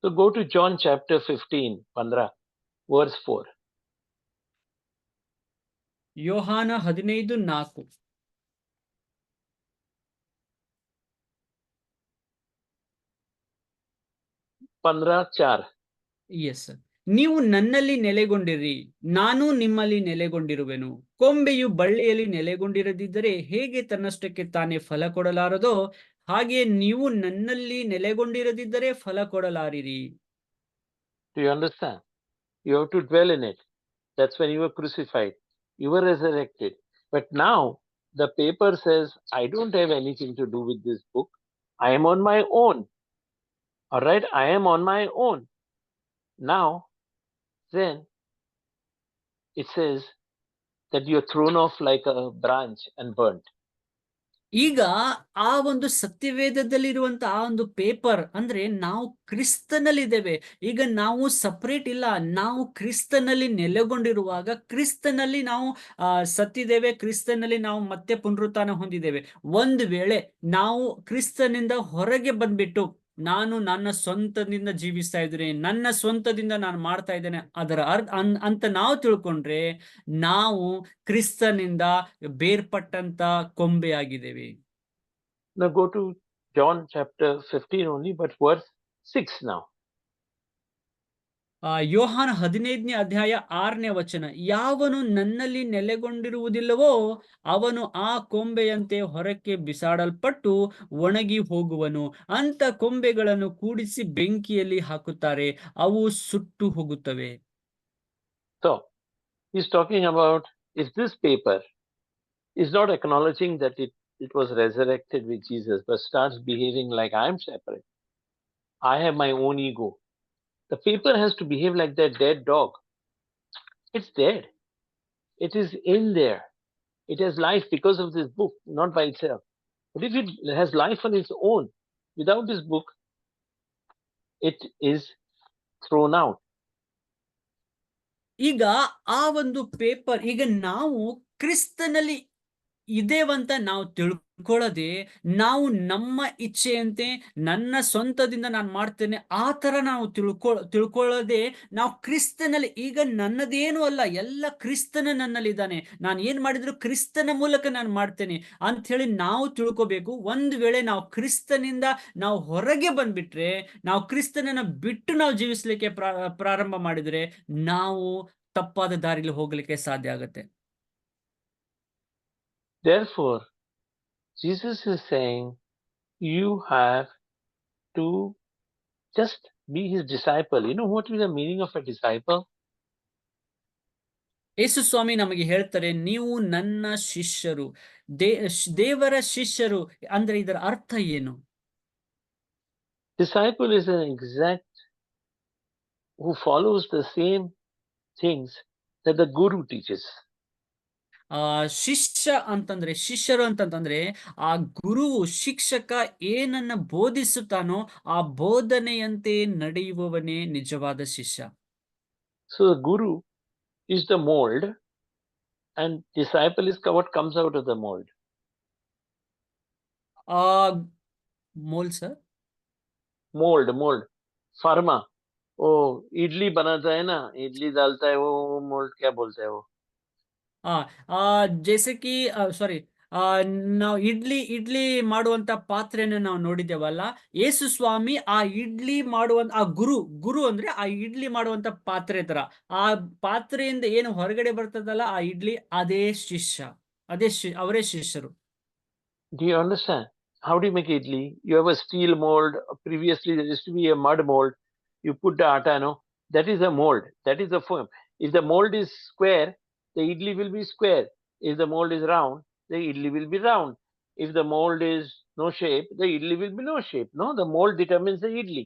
Speaker 2: So go to John chapter 15, 15, verse 4.
Speaker 1: ಯೋಹಾನ 15:4.
Speaker 2: 15:4.
Speaker 1: ಎಸ್. ನೀವು ನನ್ನಲ್ಲಿ ನೆಲೆಗೊಂಡಿರಿ, ನಾನು ನಿಮ್ಮಲ್ಲಿ ನೆಲೆಗೊಂಡಿರುವೆನು. ಕೊಂಬೆಯು ಬಳ್ಳಿಯಲ್ಲಿ ನೆಲೆಗೊಂಡಿರದಿದ್ದರೆ ಹೇಗೆ ತನ್ನಷ್ಟಕ್ಕೆ ತಾನೇ ಫಲ ಕೊಡಲಾರದೋ, ಹಾಗೆ ನೀವು ನನ್ನಲ್ಲಿ ನೆಲೆಗೊಂಡಿರದಿದ್ದರೆ ಫಲ ಕೊಡಲಾರಿರಿ.
Speaker 2: Do you understand? You have to dwell in it. That's when you were crucified. You were resurrected. But now the paper says, I don't have anything to do with this book. I am on my own. All right? I am on my own. Now, then it says that you're thrown off like a branch and burnt.
Speaker 1: ಈಗ ಆ ಒಂದು ಸತ್ಯವೇದದಲ್ಲಿರುವಂತ ಆ ಒಂದು paper ಅಂದ್ರೆ ನಾವು ಕ್ರಿಸ್ತನಲ್ಲಿದ್ದೇವೆ. ಈಗ ನಾವು separate ಇಲ್ಲ, ನಾವು ಕ್ರಿಸ್ತನಲ್ಲಿ ನೆಲೆಗೊಂಡಿರುವಾಗ ಕ್ರಿಸ್ತನಲ್ಲಿ ನಾವು ಸತ್ತಿದ್ದೇವೆ, ಕ್ರಿಸ್ತನಲ್ಲಿ ನಾವು ಮತ್ತೆ ಪುನರುತ್ಥಾನ ಹೊಂದಿದ್ದೇವೆ. ಒಂದು ವೇಳೆ ನಾವು ಕ್ರಿಸ್ತನಿಂದ ಹೊರಗೆ ಬಂದ್ಬಿಟ್ಟು ನಾನು ನನ್ನ ಸ್ವಂತದಿಂದ ಜೀವಿಸ್ತಾ ಇದ್ದೀನಿ, ನನ್ನ ಸ್ವಂತದಿಂದ ನಾನು ಮಾಡ್ತಾ ಇದ್ದೇನೆ ಅದರ ಅಂತ ನಾವು ತಿಳ್ಕೊಂಡ್ರೆ ನಾವು ಕ್ರಿಸ್ತನಿಂದ ಬೇರ್ಪಟ್ಟಂತ ಕೊಂಬೆ ಆಗಿದ್ದೇವೆ.
Speaker 2: Now go to John chapter 15 only, but verse 6 now.
Speaker 1: ಯೋಹಾನ 15ನೇ ಅಧ್ಯಾಯ 6ನೇ ವಚನ. ಯಾವನು ನನ್ನಲ್ಲಿ ನೆಲೆಗೊಂಡಿರುವುದಿಲ್ಲವೋ ಅವನು ಆ ಕೊಂಬೆಯಂತೆ ಹೊರಕ್ಕೆ ಬಿಸಾಡಲ್ಪಟ್ಟು ಒಣಗಿ ಹೋಗುವನು. ಅಂತ ಕೊಂಬೆಗಳನ್ನು ಕೂಡಿಸಿ ಬೆಂಕಿಯಲ್ಲಿ ಹಾಕುತ್ತಾರೆ, ಅವು ಸುಟ್ಟು ಹೋಗುತ್ತವೆ.
Speaker 2: So he's talking about if this paper is not acknowledging that it was resurrected with Jesus, but starts behaving like I'm separate, I have my own ego. The paper has to behave like that dead dog. It's dead. It is in there. It has life because of this book, not by itself. But if it has life on its own, without this book, it is thrown out.
Speaker 1: ಈಗ ಆ ಒಂದು paper, ಈಗ ನಾವು ಕ್ರಿಸ್ತನಲ್ಲಿ ಇದೇವಂತ ನಾವು ತಿಳ್ಕೊಳ್ಳದೆ, ನಾವು ನಮ್ಮ ಇಚ್ಛೆಯಂತೆ ನನ್ನ ಸ್ವಂತದಿಂದ ನಾನು ಮಾಡ್ತೇನೆ ಆ ತರ ನಾವು ತಿಳ್ಕೊಳ್ಳದೆ ನಾವು ಕ್ರಿಸ್ತನಲ್ಲಿ, ಈಗ ನನ್ನದೇನು ಅಲ್ಲ, ಎಲ್ಲ ಕ್ರಿಸ್ತನ ನನ್ನಲ್ಲಿದ್ದಾನೆ, ನಾನು ಏನ್ ಮಾಡಿದ್ರು ಕ್ರಿಸ್ತನ ಮೂಲಕ ನಾನು ಮಾಡ್ತೇನೆ ಅಂತ ಹೇಳಿ ನಾವು ತಿಳ್ಕೋಬೇಕು. ಒಂದು ವೇಳೆ ನಾವು ಕ್ರಿಸ್ತನಿಂದ ನಾವು ಹೊರಗೆ ಬಂದ್ಬಿಟ್ರೆ, ನಾವು ಕ್ರಿಸ್ತನನ್ನ ಬಿಟ್ಟು ನಾವು ಜೀವಿಸ್ಲಿಕ್ಕೆ ಪ್ರಾರಂಭ ಮಾಡಿದ್ರೆ ನಾವು ತಪ್ಪಾದ ದಾರಿಲಿ ಹೋಗ್ಲಿಕ್ಕೆ ಸಾಧ್ಯ ಆಗುತ್ತೆ.
Speaker 2: Therefore, Jesus is saying, you have to just be his disciple. You know what is the meaning of a disciple?
Speaker 1: ಯೇಸು ಸ್ವಾಮಿ ನಮಗೆ ಹೇಳ್ತಾರೆ, ನೀವು ನನ್ನ ಶಿಷ್ಯರು. ದೇವರ ಶಿಷ್ಯರು ಅಂದ್ರೆ ಇದರ ಅರ್ಥ ಏನು?
Speaker 2: Disciple is an exact who follows the same things that the guru teaches.
Speaker 1: ಶಿಷ್ಯರು ಅಂತಂದ್ರೆ ಆ ಗುರು ಶಿಕ್ಷಕ ಏನನ್ನ ಬೋಧಿಸುತ್ತಾನೋ ಆ ಬೋಧನೆಯಂತೆ ನಡೆಯುವವನೇ ನಿಜವಾದ ಶಿಷ್ಯ.
Speaker 2: So the guru is the mold and disciple is what comes out of the mold.
Speaker 1: Mole sir,
Speaker 2: mould pharma, वो इडली बनाता है ना, इडली डालता है, वो मोल्ड क्या बोलते हैं वो?
Speaker 1: जैसे कि ಸಾರಿ, ನಾವು ಇಡ್ಲಿ ಮಾಡುವಂತ ಪಾತ್ರೆನ ನಾವು ನೋಡಿದ್ದೇವಲ್ಲ, ಯೇಸು ಸ್ವಾಮಿ ಆ ಇಡ್ಲಿ ಮಾಡುವಂತ ಆ ಗುರು ಅಂದ್ರೆ ಆ ಇಡ್ಲಿ ಮಾಡುವಂತ ಪಾತ್ರೆ ತರ, ಆ ಪಾತ್ರೆಯಿಂದ ಏನು ಹೊರಗಡೆ ಬರ್ತದಲ್ಲ ಆ ಇಡ್ಲಿ, ಅದೇ ಶಿಷ್ಯ, ಅವರೇ ಶಿಷ್ಯರು.
Speaker 2: Do you understand? How do you make idli? You have a steel mold. Previously, there used to be a mud mold. You put the atta, no? That is a mold. That is the form. If the mold is square, the idli will be square. If the mold is round, the idli will be round. If the mold is no shape, the idli will be no shape. No, the mold determines the idli.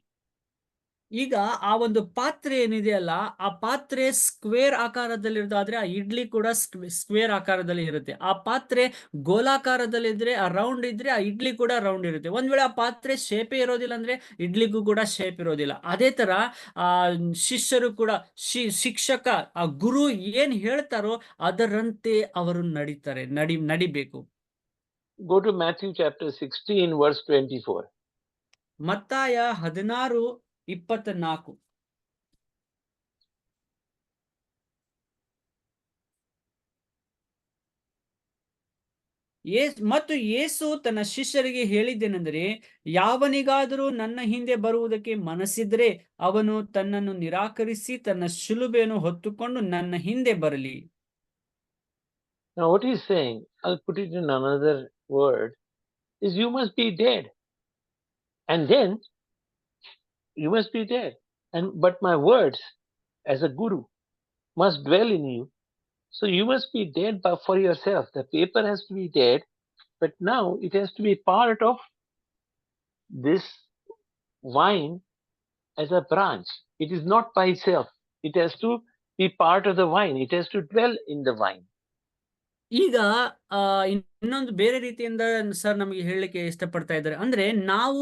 Speaker 1: ಈಗ ಆ ಒಂದು ಪಾತ್ರೆ ಏನಿದೆಯಲ್ಲ, ಆ ಪಾತ್ರೆ square ಆಕಾರದಲ್ಲಿರೋದಾದ್ರೆ ಆ ಇಡ್ಲಿ ಕೂಡ square ಆಕಾರದಲ್ಲಿ ಇರುತ್ತೆ. ಆ ಪಾತ್ರೆ ಗೋಲಾಕಾರದಲ್ಲಿ ಇದ್ರೆ, ಆ ರೌಂಡ್ ಇದ್ರೆ ಆ ಇಡ್ಲಿ ಕೂಡ ರೌಂಡ್ ಇರುತ್ತೆ. ಒಂದ್ ವೇಳೆ ಆ ಪಾತ್ರೆ ಶೇಪೇ ಇರೋದಿಲ್ಲ ಅಂದ್ರೆ ಇಡ್ಲಿಗೂ ಕೂಡ ಶೇಪ್ ಇರೋದಿಲ್ಲ. ಅದೇ ತರ ಆ ಶಿಷ್ಯರು ಕೂಡ ಶಿಕ್ಷಕ, ಆ ಗುರು ಏನ್ ಹೇಳ್ತಾರೋ ಅದರಂತೆ ಅವರು ನಡಿಬೇಕು.
Speaker 2: Go to Matthew chapter 16 verse 24.
Speaker 1: ಮತ್ತಾಯ 16:24. ಮತ್ತು ಯೇಸು ತನ್ನ ಶಿಷ್ಯರಿಗೆ ಹೇಳಿದ್ದೇನೆಂದರೆ, ಯಾವನಿಗಾದರೂ ನನ್ನ ಹಿಂದೆ ಬರುವುದಕ್ಕೆ ಮನಸ್ಸಿದ್ರೆ ಅವನು ತನ್ನನ್ನು ನಿರಾಕರಿಸಿ ತನ್ನ ಶಿಲುಬೆಯನ್ನು ಹೊತ್ತುಕೊಂಡು ನನ್ನ ಹಿಂದೆ ಬರಲಿ.
Speaker 2: Now what he's saying, I'll put it in another word, is you must be dead. And then you must be dead. But my words as a guru must dwell in you. So you must be dead for yourself. The paper has to be dead, but now it has to be part of this vine as a branch. It is not by itself. It has to be part of the vine. It has to dwell in the vine.
Speaker 1: ಈಗ ಇನ್ನೊಂದು ಬೇರೆ ರೀತಿಯಿಂದ sir ನಮಗೆ ಹೇಳಲಿಕ್ಕೆ ಇಷ್ಟಪಡ್ತಾ ಇದ್ದಾರೆ. ಅಂದ್ರೆ ನಾವು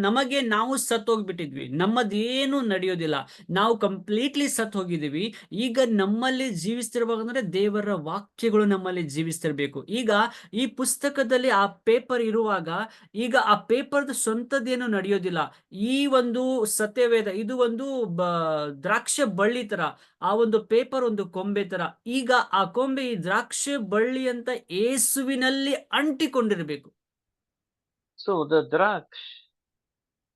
Speaker 1: ನಮಗೆ ನಾವು ಸತ್ ಹೋಗ್ಬಿಟ್ಟಿದ್ವಿ, ನಮ್ಮದೇನು ನಡೆಯೋದಿಲ್ಲ, ನಾವು ಕಂಪ್ಲೀಟ್ಲಿ ಸತ್ ಹೋಗಿದ್ದೀವಿ. ಈಗ ನಮ್ಮಲ್ಲಿ ಜೀವಿಸ್ತಿರ್ಬೇಕಂದ್ರೆ ದೇವರ ವಾಕ್ಯಗಳು ನಮ್ಮಲ್ಲಿ ಜೀವಿಸ್ತಿರ್ಬೇಕು. ಈಗ ಈ ಪುಸ್ತಕದಲ್ಲಿ ಆ ಪೇಪರ್ ಇರುವಾಗ ಈಗ ಆ ಪೇಪರ್ದು ಸ್ವಂತದ್ದೇನು ನಡೆಯೋದಿಲ್ಲ. ಈ ಒಂದು ಸತ್ಯವೇದ ಇದು ಒಂದು ದ್ರಾಕ್ಷ ಬಳ್ಳಿ ತರ, ಆ ಒಂದು ಪೇಪರ್ ಒಂದು ಕೊಂಬೆ ತರ. ಈಗ ಆ ಕೊಂಬೆ ಈ ದ್ರಾಕ್ಷೆ ಬಳ್ಳಿ ಅಂತ ಯೇಸುವಿನಲ್ಲಿ ಅಂಟಿಕೊಂಡಿರಬೇಕು.
Speaker 2: So the draksh,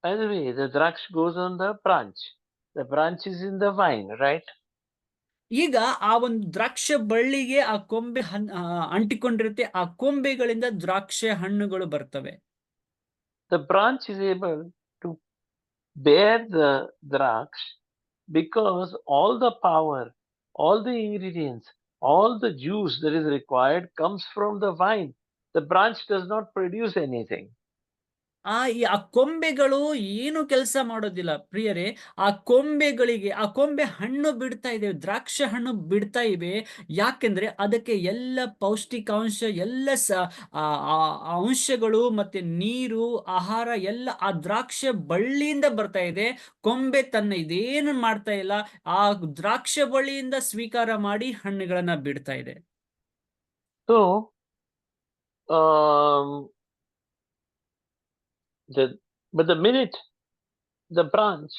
Speaker 2: by the way, the draksh goes on the branch. The branch is in the vine, right?
Speaker 1: ಈಗ ಆ ಒಂದು ದ್ರಾಕ್ಷೆ ಬಳ್ಳಿಗೆ ಆ ಕೊಂಬೆ ಅಂಟಿಕೊಂಡಿರುತ್ತೆ. ಆ ಕೊಂಬೆಗಳಿಂದ ದ್ರಾಕ್ಷೆ ಹಣ್ಣುಗಳು ಬರ್ತವೆ.
Speaker 2: The branch is able to bear the draksh because all the power, all the ingredients, all the juice that is required comes from the vine. The branch does not produce anything.
Speaker 1: ಆ ಕೊಂಬೆಗಳು ಏನು ಕೆಲಸ ಮಾಡೋದಿಲ್ಲ ಪ್ರಿಯರೇ. ಆ ಕೊಂಬೆ ಹಣ್ಣು ಬಿಡ್ತಾ ಇದೆ, ದ್ರಾಕ್ಷಿ ಹಣ್ಣು ಬಿಡ್ತಾ ಇವೆ. ಯಾಕೆಂದ್ರೆ ಅದಕ್ಕೆ ಎಲ್ಲ ಪೌಷ್ಟಿಕಾಂಶ, ಎಲ್ಲ ಅಂಶಗಳು ಮತ್ತೆ ನೀರು, ಆಹಾರ ಎಲ್ಲ ಆ ದ್ರಾಕ್ಷಿ ಬಳ್ಳಿಯಿಂದ ಬರ್ತಾ ಇದೆ. ಕೊಂಬೆ ತನ್ನ ಇದೇನು ಮಾಡ್ತಾ ಇಲ್ಲ, ಆ ದ್ರಾಕ್ಷಿ ಬಳ್ಳಿಯಿಂದ ಸ್ವೀಕಾರ ಮಾಡಿ ಹಣ್ಣುಗಳನ್ನ ಬಿಡ್ತಾ ಇದೆ.
Speaker 2: So but the minute the branch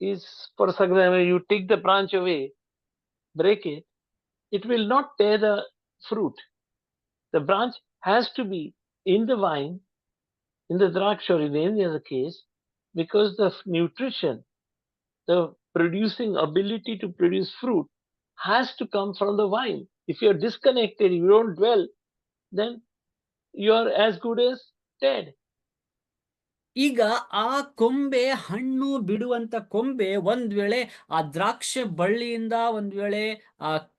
Speaker 2: is, for example, you take the branch away, break it, it will not bear the fruit. The branch has to be in the vine, in the draksh or in any other case, because the nutrition, the producing ability to produce fruit has to come from the vine. If you're disconnected, you don't dwell, then you're as good as dead.
Speaker 1: ಈಗ ಆ ಕೊಂಬೆ ಹಣ್ಣು ಬಿಡುವಂತ ಕೊಂಬೆ ಒಂದ್ ವೇಳೆ ಆ ದ್ರಾಕ್ಷೆ ಬಳ್ಳಿಯಿಂದ ಒಂದ್ ವೇಳೆ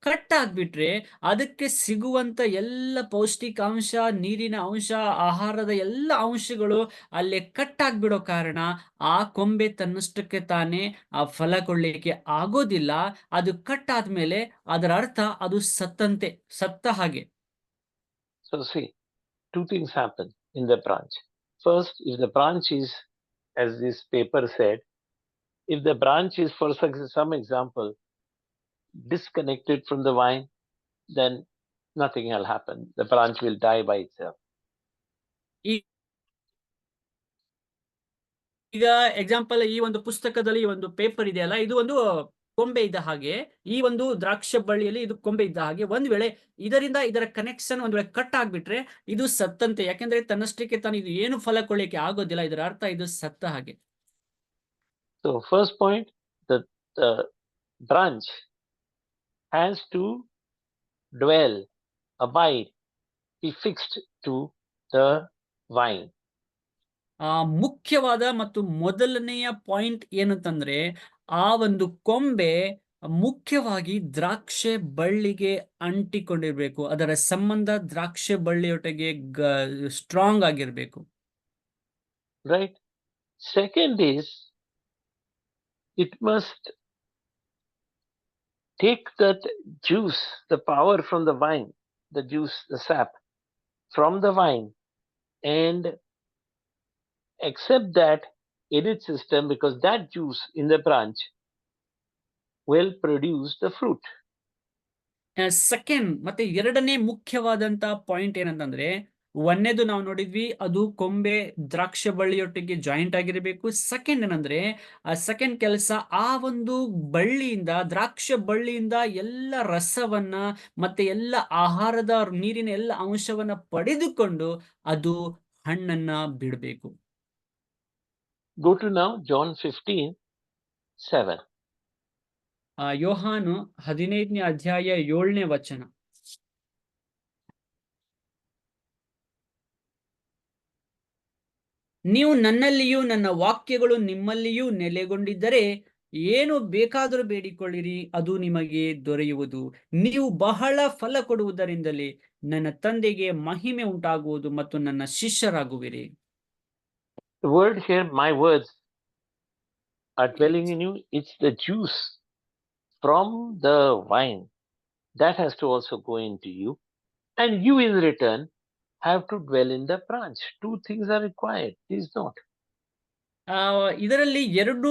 Speaker 1: ಕಟ್ ಆಗ್ಬಿಟ್ರೆ ಅದಕ್ಕೆ ಸಿಗುವಂತ ಎಲ್ಲ ಪೌಷ್ಟಿಕಾಂಶ, ನೀರಿನ ಅಂಶ, ಆಹಾರದ ಎಲ್ಲ ಅಂಶಗಳು ಅಲ್ಲೇ ಕಟ್ ಆಗ್ಬಿಡೋ ಕಾರಣ ಆ ಕೊಂಬೆ ತನ್ನಷ್ಟಕ್ಕೆ ತಾನೇ ಆ ಫಲ ಕೊಡ್ಲಿಕ್ಕೆ ಆಗೋದಿಲ್ಲ. ಅದು ಕಟ್ ಆದ್ಮೇಲೆ ಅದರ ಅರ್ಥ ಅದು ಸತ್ತ ಹಾಗೆ.
Speaker 2: So see, two things happen in the branch. First, if the branch is, as this paper said, if the branch is, for some example, disconnected from the vine, then nothing will happen. The branch will die by itself.
Speaker 1: ಈಗ example ಈ ಒಂದು ಪುಸ್ತಕದಲ್ಲಿ ಈ ಒಂದು paper ಇದೆಯಲ್ಲ, ಇದು ಒಂದು ಕೊಂಬೆ ಇದ್ದ ಹಾಗೆ, ಈ ಒಂದು ದ್ರಾಕ್ಷ ಬಳ್ಳಿಯಲ್ಲಿ ಇದು ಕೊಂಬೆ ಇದ್ದ ಹಾಗೆ. ಒಂದ್ ವೇಳೆ ಇದರಿಂದ ಇದರ ಕನೆಕ್ಷನ್ ಒಂದ್ ವೇಳೆ ಕಟ್ ಆಗ್ಬಿಟ್ರೆ ಇದು ಸತ್ತಂತೆ, ಯಾಕೆಂದ್ರೆ ತನ್ನಷ್ಟಕ್ಕೆ ತಾನು ಇದು ಏನು ಫಲ ಕೊಡ್ಲಿಕ್ಕೆ ಆಗೋದಿಲ್ಲ. ಇದರ ಅರ್ಥ ಇದು ಸತ್ತ ಹಾಗೆ.
Speaker 2: So first point, the branch has to dwell, abide, be fixed to the vine.
Speaker 1: ಮುಖ್ಯವಾದ ಮತ್ತು ಮೊದಲನೆಯ ಪಾಯಿಂಟ್ ಏನಂತಂದ್ರೆ, ಆ ಒಂದು ಕೊಂಬೆ ಮುಖ್ಯವಾಗಿ ದ್ರಾಕ್ಷೆ ಬಳ್ಳಿಗೆ ಅಂಟಿಕೊಂಡಿರ್ಬೇಕು. ಅದರ ಸಂಬಂಧ ದ್ರಾಕ್ಷೆ ಬಳ್ಳಿಯೊಟ್ಟಿಗೆ ಸ್ಟ್ರಾಂಗ್ ಆಗಿರ್ಬೇಕು.
Speaker 2: Right? Second is, it must take that juice, the power from the vine, the juice, the sap from the vine, and accept that in its system, because that juice in the branch will produce the fruit.
Speaker 1: Second ಮತ್ತೆ ಎರಡನೇ ಮುಖ್ಯವಾದಂತ point ಏನಂತಂದ್ರೆ, ಒಂದೇದು ನಾವು ನೋಡಿದ್ವಿ, ಅದು ಕೊಂಬೆ ದ್ರಾಕ್ಷ ಬಳ್ಳಿಯೊಟ್ಟಿಗೆ joint ಆಗಿರಬೇಕು. Second ಏನಂದ್ರೆ, ಆ ಸೆಕೆಂಡ್ ಕೆಲಸ, ಆ ಒಂದು ಬಳ್ಳಿಯಿಂದ, ದ್ರಾಕ್ಷ ಬಳ್ಳಿಯಿಂದ ಎಲ್ಲ ರಸವನ್ನ ಮತ್ತೆ ಎಲ್ಲ ಆಹಾರದ ನೀರಿನ ಎಲ್ಲ ಅಂಶವನ್ನ ಪಡೆದುಕೊಂಡು ಅದು ಹಣ್ಣನ್ನ ಬಿಡಬೇಕು.
Speaker 2: Go to now John 15:7.
Speaker 1: ಯೋಹಾನು 15ನೇ ಅಧ್ಯಾಯ 7ನೇ ವಚನ. ನೀವು ನನ್ನಲ್ಲಿಯೂ ನನ್ನ ವಾಕ್ಯಗಳು ನಿಮ್ಮಲ್ಲಿಯೂ ನೆಲೆಗೊಂಡಿದ್ದರೆ ಏನು ಬೇಕಾದರೂ ಬೇಡಿಕೊಳ್ಳಿರಿ, ಅದು ನಿಮಗೆ ದೊರೆಯುವುದು. ನೀವು ಬಹಳ ಫಲ ಕೊಡುವುದರಿಂದಲೇ ನನ್ನ ತಂದೆಗೆ ಮಹಿಮೆ ಉಂಟಾಗುವುದು ಮತ್ತು ನನ್ನ ಶಿಷ್ಯರಾಗುವಿರಿ.
Speaker 2: The word here, my words are dwelling in you. It's the juice from the vine that has to also go into you, and you in return have to dwell in the branch. Two things are required. Is not.
Speaker 1: ಇದರಲ್ಲಿ ಎರಡು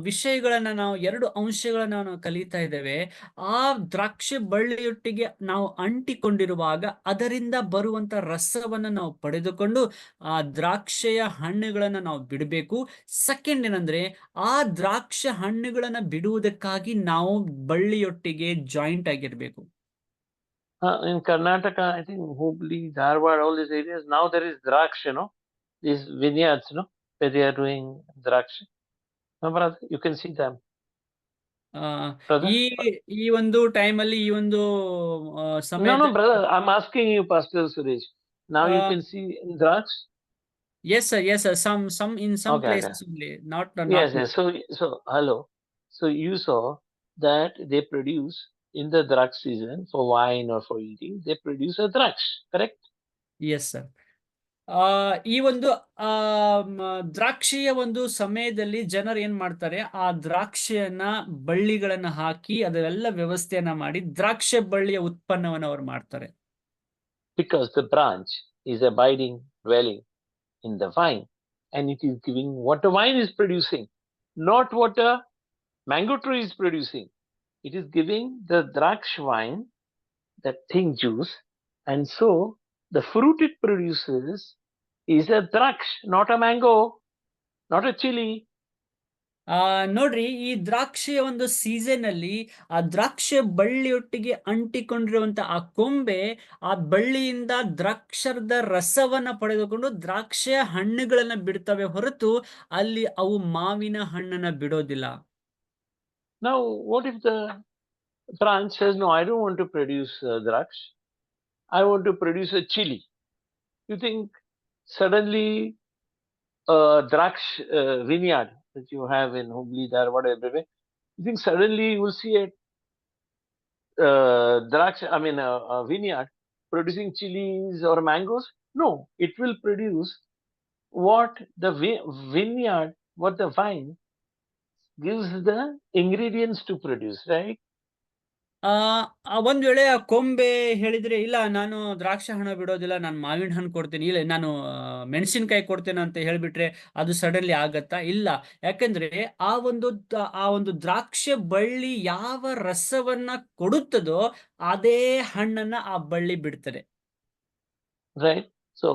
Speaker 1: ವಿಷಯಗಳನ್ನ ನಾವು, ಎರಡು ಅಂಶಗಳನ್ನ ನಾವು ಕಲಿತಾ ಇದ್ದೇವೆ. ಆ ದ್ರಾಕ್ಷಿ ಬಳ್ಳಿಯೊಟ್ಟಿಗೆ ನಾವು ಅಂಟಿಕೊಂಡಿರುವಾಗ ಅದರಿಂದ ಬರುವಂತ ರಸವನ್ನ ನಾವು ಪಡೆದುಕೊಂಡು ಆ ದ್ರಾಕ್ಷೆಯ ಹಣ್ಣುಗಳನ್ನ ನಾವು ಬಿಡಬೇಕು. ಸೆಕೆಂಡ್ ಏನಂದ್ರೆ, ಆ ದ್ರಾಕ್ಷ ಹಣ್ಣುಗಳನ್ನ ಬಿಡುವುದಕ್ಕಾಗಿ ನಾವು ಬಳ್ಳಿಯೊಟ್ಟಿಗೆ ಜಾಯಿಂಟ್ ಆಗಿರ್ಬೇಕು.
Speaker 2: In Karnataka, I think Hubli, Dharwad, all these areas, now there is Draksh, these vineyards, where they are doing Draksh. No, brother, you can see them. Brother?
Speaker 1: ಈ ಒಂದು ಟೈಮಲ್ಲಿ, ಈ ಒಂದು ಸಮಯ.
Speaker 2: No, brother, I'm asking you, Pastor Suresh. Now you can see Draksh?
Speaker 1: Yes, sir. Yes, sir. Some in some
Speaker 2: Okay,
Speaker 1: places only, not.
Speaker 2: Yes. So hello. So you saw that they produce in the Draksh season for wine or for eating, they produce a Draksh, correct?
Speaker 1: Yes, sir. ಈ ಒಂದು ದ್ರಾಕ್ಷಿಯ ಒಂದು ಸಮಯದಲ್ಲಿ ಜನರು ಏನ್ ಮಾಡ್ತಾರೆ, ಆ ದ್ರಾಕ್ಷಿಯನ್ನ ಬಳ್ಳಿಗಳನ್ನ ಹಾಕಿ ಅದೆಲ್ಲ ವ್ಯವಸ್ಥೆಯನ್ನ ಮಾಡಿ ದ್ರಾಕ್ಷಿ ಬಳ್ಳಿಯ ಉತ್ಪನ್ನವನ್ನ ಅವ್ರು ಮಾಡ್ತಾರೆ.
Speaker 2: Because the branch is abiding, dwelling in the vine, and it is giving what the vine is producing, not what a mango tree is producing. It is giving the draksh vine that thing juice, and so the fruit it produces is a draksh, not a mango, not a chili.
Speaker 1: ನೋಡ್ರಿ, ಈ ದ್ರಾಕ್ಷಿಯ ಒಂದು season ಅಲ್ಲಿ ಆ ದ್ರಾಕ್ಷಿ ಬಳ್ಳಿಯೊಟ್ಟಿಗೆ ಅಂಟಿಕೊಂಡಿರುವಂತ ಆ ಕೊಂಬೆ ಆ ಬಳ್ಳಿಯಿಂದ ದ್ರಾಕ್ಷರದ ರಸವನ್ನ ಪಡೆದುಕೊಂಡು ದ್ರಾಕ್ಷಿಯ ಹಣ್ಣುಗಳನ್ನ ಬಿಡ್ತವೆ ಹೊರತು ಅಲ್ಲಿ ಅವು ಮಾವಿನ ಹಣ್ಣನ್ನ ಬಿಡೋದಿಲ್ಲ.
Speaker 2: Now, what if the branch says, no, I don't want to produce draksh, I want to produce a chili? You think suddenly Draksh vineyard that you have in Hubli, there, whatever. You think suddenly you will see a a vineyard producing chilies or mangoes? No, it will produce what the vineyard, what the vine gives the ingredients to produce, right?
Speaker 1: ಆ ಒಂದ್ ವೇಳೆ ಆ ಕೊಂಬೆ ಹೇಳಿದ್ರೆ ಇಲ್ಲ ನಾನು ದ್ರಾಕ್ಷಿ ಹಣ್ಣು ಬಿಡೋದಿಲ್ಲ, ನಾನು ಮಾವಿನ ಹಣ್ಣು ಕೊಡ್ತೀನಿ, ಇಲ್ಲ ನಾನು ಮೆಣಸಿನಕಾಯಿ ಕೊಡ್ತೇನೆ ಅಂತ ಹೇಳ್ಬಿಟ್ರೆ ಅದು ಸಡನ್ಲಿ ಆಗತ್ತಾ? ಇಲ್ಲ. ಯಾಕಂದ್ರೆ ಆ ಒಂದು ದ್ರಾಕ್ಷಿ ಬಳ್ಳಿ ಯಾವ ರಸವನ್ನ ಕೊಡುತ್ತದೋ ಅದೇ ಹಣ್ಣನ್ನ ಆ ಬಳ್ಳಿ ಬಿಡ್ತದೆ.
Speaker 2: Right? So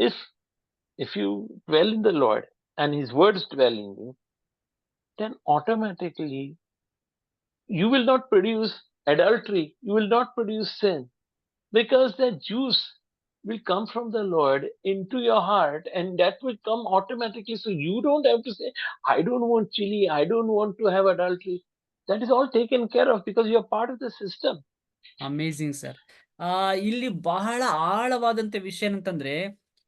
Speaker 2: if you dwell in the Lord and his words dwell in you, then automatically you will not produce adultery, you will not produce sin, because the juice will come from the Lord into your heart, and that will come automatically. So you don't have to say, I don't want chili, I don't want to have adultery. That is all taken care of because you are part of the system.
Speaker 1: Amazing sir. ಇಲ್ಲಿ ಬಹಳ ಆಳವಾದಂತ ವಿಷಯ ಅಂತಂದ್ರೆ,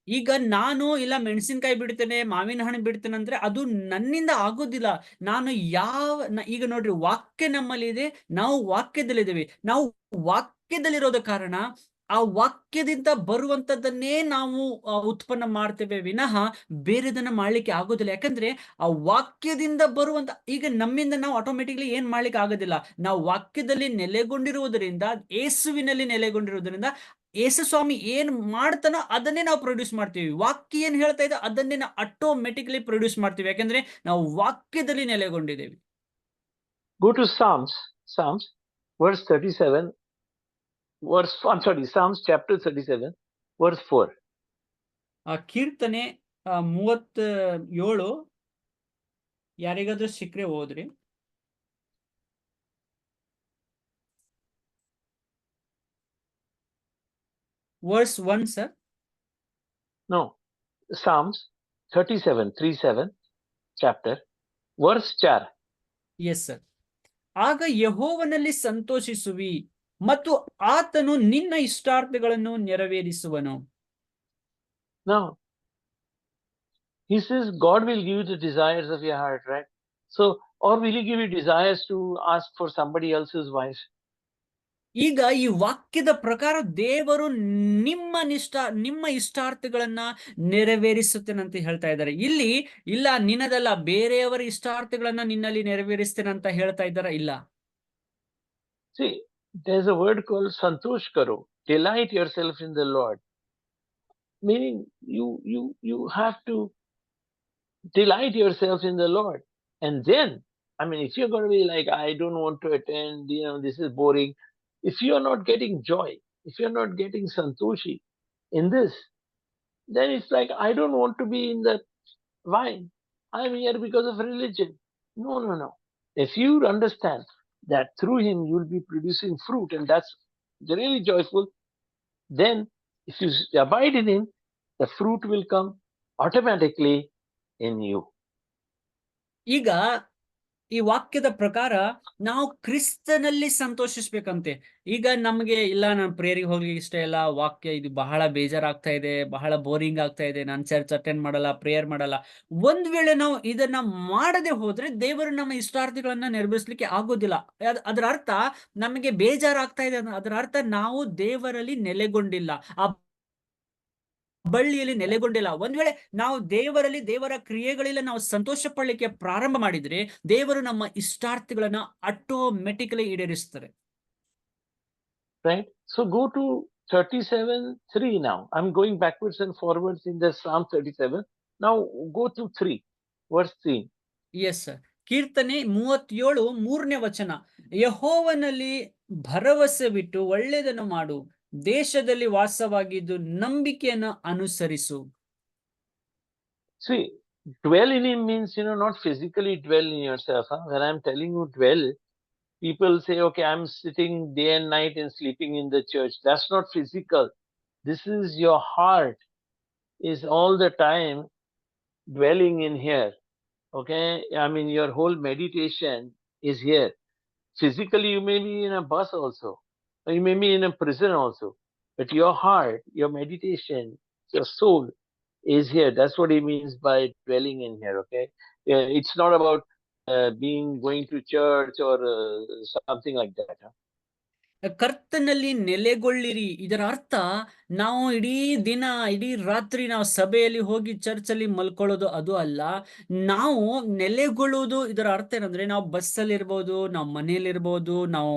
Speaker 1: ಈಗ ನಾನು ಇಲ್ಲ ಮೆಣಸಿನಕಾಯಿ ಬಿಡ್ತೇನೆ, ಮಾವಿನ ಹಣ್ಣು ಬಿಡ್ತೇನೆ ಅಂದ್ರೆ ಅದು ನನ್ನಿಂದ ಆಗೋದಿಲ್ಲ. ನಾನು ಈಗ ನೋಡ್ರಿ, ವಾಕ್ಯ ನಮ್ಮಲ್ಲಿ ಇದೆ, ನಾವು ವಾಕ್ಯದಲ್ಲಿದ್ದೇವೆ. ನಾವು ವಾಕ್ಯದಲ್ಲಿರೋದ ಕಾರಣ ಆ ವಾಕ್ಯದಿಂದ ಬರುವಂತದ್ದನ್ನೇ ನಾವು ಉತ್ಪನ್ನ ಮಾಡ್ತೇವೆ ವಿನಃ ಬೇರೆದನ್ನ ಮಾಡ್ಲಿಕ್ಕೆ ಆಗೋದಿಲ್ಲ. ಯಾಕಂದ್ರೆ ಆ ವಾಕ್ಯದಿಂದ ಬರುವಂತ, ಈಗ ನಮ್ಮಿಂದ ನಾವು ಆಟೋಮೆಟಿಕ್ಲಿ ಏನ್ ಮಾಡ್ಲಿಕ್ಕೆ ಆಗೋದಿಲ್ಲ. ನಾವು ವಾಕ್ಯದಲ್ಲಿ ನೆಲೆಗೊಂಡಿರುವುದರಿಂದ, ಯೇಸುವಿನಲ್ಲಿ ನೆಲೆಗೊಂಡಿರುವುದರಿಂದ, ಯೇಸು ಸ್ವಾಮಿ ಏನ್ ಮಾಡ್ತಾನೋ ಅದನ್ನೇ ನಾವು ಪ್ರೊಡ್ಯೂಸ್ ಮಾಡ್ತೀವಿ. ವಾಕ್ಯ ಏನ್ ಹೇಳ್ತಾ ಇದೆ ಅದನ್ನೇ ನಾವು ಆಟೋಮೆಟಿಕ್ಲಿ ಪ್ರೊಡ್ಯೂಸ್ ಮಾಡ್ತೀವಿ. ಯಾಕಂದ್ರೆ ನಾವು ವಾಕ್ಯದಲ್ಲಿ ನೆಲೆಗೊಂಡಿದ್ದೇವೆ.
Speaker 2: Go to Psalms verse 37 Psalms chapter 37 verse 4.
Speaker 1: ಕೀರ್ತನೆ 37 ಯಾರಿಗಾದ್ರೂ ಸಿಕ್ಕರೆ ಓದ್ರಿ. Verse 1 sir.
Speaker 2: No, Psalms 37 chapter verse 4.
Speaker 1: Yes sir. ಆಗ ಯೆಹೋವನಲ್ಲಿ ಸಂತೋಷಿಸುವಿ ಮತ್ತು ಆತನು ನಿನ್ನ ಇಷ್ಟಾರ್ಥಗಳನ್ನು ನೆರವೇರಿಸುವನು.
Speaker 2: Now, he says God will give you the desires of your heart, right? So, or will he give you desires to ask for somebody else's wife?
Speaker 1: ಈಗ ಈ ವಾಕ್ಯದ ಪ್ರಕಾರ ದೇವರು ನಿಮ್ಮ ಇಷ್ಟಾರ್ಥಗಳನ್ನ ನೆರವೇರಿಸುತ್ತೇನಂತ ಹೇಳ್ತಾ ಇದ್ದಾರೆ. ಇಲ್ಲಿ ಇಲ್ಲ ನಿನ್ನದಲ್ಲ, ಬೇರೆಯವರ ಇಷ್ಟಾರ್ಥಗಳನ್ನ ನಿನ್ನಲ್ಲಿ ನೆರವೇರಿಸ್ತೇನೆ ಅಂತ ಹೇಳ್ತಾ ಇದ್ದಾರ? ಇಲ್ಲ.
Speaker 2: See, there's a word called santosh karo, delight yourself in the Lord, meaning you have to delight yourself in the Lord. And then, I mean, if you're going to be like, I don't want to attend, this is boring. If you're not getting joy, if you're not getting santoshi in this, then it's like, I don't want to be in the vine. I'm here because of religion. No. If you understand that through him you'll be producing fruit, and that's really joyful, then if you abide in him, the fruit will come automatically in you.
Speaker 1: ಈಗ ಈ ವಾಕ್ಯದ ಪ್ರಕಾರ ನಾವು ಕ್ರಿಸ್ತನಲ್ಲಿ ಸಂತೋಷಿಸ್ಬೇಕಂತೆ. ಈಗ ನಮ್ಗೆ ಇಲ್ಲ, ನಾನು ಪ್ರೇಯರಿಗೆ ಹೋಗ್ಲಿಕ್ಕೆ ಇಷ್ಟ ಇಲ್ಲ, ವಾಕ್ಯ ಇದು ಬಹಳ ಬೇಜಾರಾಗ್ತಾ ಇದೆ, ಬಹಳ ಬೋರಿಂಗ್ ಆಗ್ತಾ ಇದೆ, ನಾನು ಚರ್ಚ್ ಅಟೆಂಡ್ ಮಾಡಲ್ಲ, ಪ್ರೇಯರ್ ಮಾಡಲ್ಲ. ಒಂದ್ ವೇಳೆ ನಾವು ಇದನ್ನ ಮಾಡದೆ ಹೋದ್ರೆ ದೇವರು ನಮ್ಮ ಇಷ್ಟಾರ್ಥಗಳನ್ನ ನೆರವೇರಿಸಲಿಕ್ಕೆ ಆಗೋದಿಲ್ಲ. ಅದರ ಅರ್ಥ ನಮಗೆ ಬೇಜಾರಾಗ್ತಾ ಇದೆ, ಅದರ ಅರ್ಥ ನಾವು ದೇವರಲ್ಲಿ ನೆಲೆಗೊಂಡಿಲ್ಲ, ಆ ಬಳ್ಳಿಯಲ್ಲಿ ನೆಲೆಗೊಂಡಿಲ್ಲ. ಒಂದ್ ವೇಳೆ ನಾವು ದೇವರ ಕ್ರಿಯೆಗಳಿಲ್ಲ ನಾವು ಸಂತೋಷ ಪಡ್ಲಿಕ್ಕೆ ಪ್ರಾರಂಭ ಮಾಡಿದ್ರೆ ದೇವರು ನಮ್ಮ ಇಷ್ಟಾರ್ಥಗಳನ್ನ automatically ಈಡೇರಿಸ್ತಾರೆ.
Speaker 2: Right? So go to 37:3 now. I'm going backwards and forwards in the Psalm 37. Now go to 3, verse 3.
Speaker 1: Yes sir. ಕೀರ್ತನೆ 37 3ನೇ ವಚನ. ಯೆಹೋವನಲ್ಲಿ ಭರವಸೆ ಬಿಟ್ಟು ಒಳ್ಳೆಯದನ್ನು ಮಾಡು, ದೇಶದಲ್ಲಿ ವಾಸವಾಗಿದ್ದು ನಂಬಿಕೆಯನ್ನು ಅನುಸರಿಸು.
Speaker 2: See, dwell in him means, not physically dwell in yourself. When I'm telling you dwell, people say, okay, I'm sitting day and night and sleeping in the church. That's not physical. This is your heart is all the time dwelling in here. Okay? I mean, your whole meditation is here. Physically, you may be in a bus also, or you may be in a prison also. But your heart, your meditation, your soul is here. That's what he means by dwelling in here. Okay, it's not about going to church or something like that. Huh?
Speaker 1: ಕರ್ತನಲ್ಲಿ ನೆಲೆಗೊಳ್ಳಿರಿ, ಇದರ ಅರ್ಥ ನಾವು ಇಡೀ ದಿನ ಇಡೀ ರಾತ್ರಿ ನಾವು ಸಭೆಯಲ್ಲಿ ಹೋಗಿ ಚರ್ಚಲ್ಲಿ ಮಲ್ಕೊಳ್ಳೋದು ಅದು ಅಲ್ಲ. ನಾವು ನೆಲೆಗೊಳ್ಳುವುದು ಇದರ ಅರ್ಥ ಏನಂದ್ರೆ, ನಾವು ಬಸ್ಸಲ್ಲಿ ಇರ್ಬೋದು, ನಾವು ಮನೆಯಲ್ಲಿರ್ಬೋದು, ನಾವು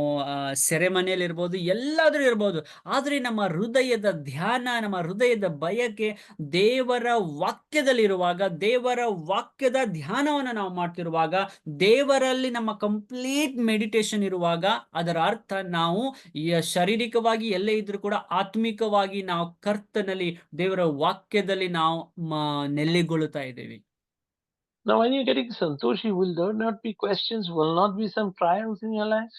Speaker 1: ಸೆರೆಮನೆಯಲ್ಲಿ ಇರ್ಬೋದು, ಎಲ್ಲಾದ್ರೂ ಇರ್ಬೋದು. ಆದ್ರೆ ನಮ್ಮ ಹೃದಯದ ಧ್ಯಾನ, ನಮ್ಮ ಹೃದಯದ ಬಯಕೆ ದೇವರ ವಾಕ್ಯದಲ್ಲಿರುವಾಗ, ದೇವರ ವಾಕ್ಯದ ಧ್ಯಾನವನ್ನು ನಾವು ಮಾಡ್ತಿರುವಾಗ, ದೇವರಲ್ಲಿ ನಮ್ಮ ಕಂಪ್ಲೀಟ್ ಮೆಡಿಟೇಷನ್ ಇರುವಾಗ, ಅದರ ಅರ್ಥ ನಾವು ಶಾರೀರಿಕವಾಗಿ ಎಲ್ಲೇ ಇದ್ರೂ ಕೂಡ ಆತ್ಮಿಕವಾಗಿ ನಾವು ಕರ್ತನಲ್ಲಿ, ದೇವರ ವಾಕ್ಯದಲ್ಲಿ ನಾವು ನೆಲೆಗೊಳ್ಳುತ್ತಾ ಇದ್ದೇವೆ.
Speaker 2: Now, when you're getting santoshi, will there not be questions? Will not be some trials in your life?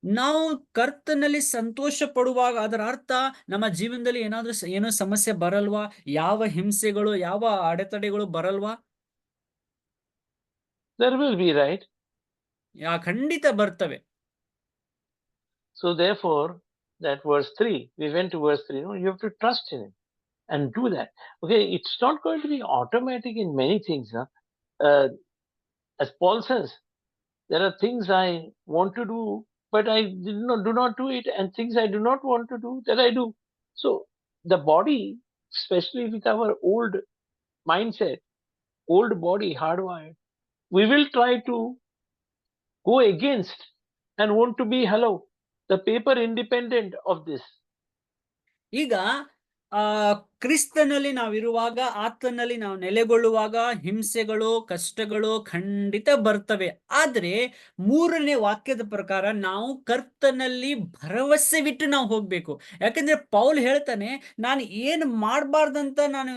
Speaker 1: ನಾವು ಕರ್ತನಲ್ಲಿ ಸಂತೋಷ ಪಡುವಾಗ ಅದರ ಅರ್ಥ ನಮ್ಮ ಜೀವನದಲ್ಲಿ ಏನಾದ್ರೂ ಏನೋ ಸಮಸ್ಯೆ ಬರಲ್ವಾ? ಯಾವ ಹಿಂಸೆಗಳು, ಯಾವ ಅಡೆತಡೆಗಳು ಬರಲ್ವಾ?
Speaker 2: There will be, right?
Speaker 1: ಖಂಡಿತ ಬರ್ತವೆ.
Speaker 2: So therefore, that verse 3, we went to verse 3, you have to trust in him and do that. Okay, it's not going to be automatic in many things. Huh? As Paul says, there are things I want to do, but I do not do it, and things I do not want to do, that I do. So the body, especially with our old mindset, old body, hardwired, we will try to go against and want to be, the paper independent of this.
Speaker 1: ಈಗ ಕ್ರಿಸ್ತನಲ್ಲಿ ನಾವಿರುವಾಗ, ಆತನಲ್ಲಿ ನಾವು ನೆಲೆಗೊಳ್ಳುವಾಗ ಹಿಂಸೆಗಳು, ಕಷ್ಟಗಳು ಖಂಡಿತ ಬರ್ತವೆ. ಆದ್ರೆ ಮೂರನೇ ವಾಕ್ಯದ ಪ್ರಕಾರ ನಾವು ಕರ್ತನಲ್ಲಿ ಭರವಸೆ ಬಿಟ್ಟು ನಾವು ಹೋಗ್ಬೇಕು. ಯಾಕಂದ್ರೆ ಪೌಲ್ ಹೇಳ್ತಾನೆ, ನಾನು ಏನು ಮಾಡಬಾರ್ದಂತ ನಾನು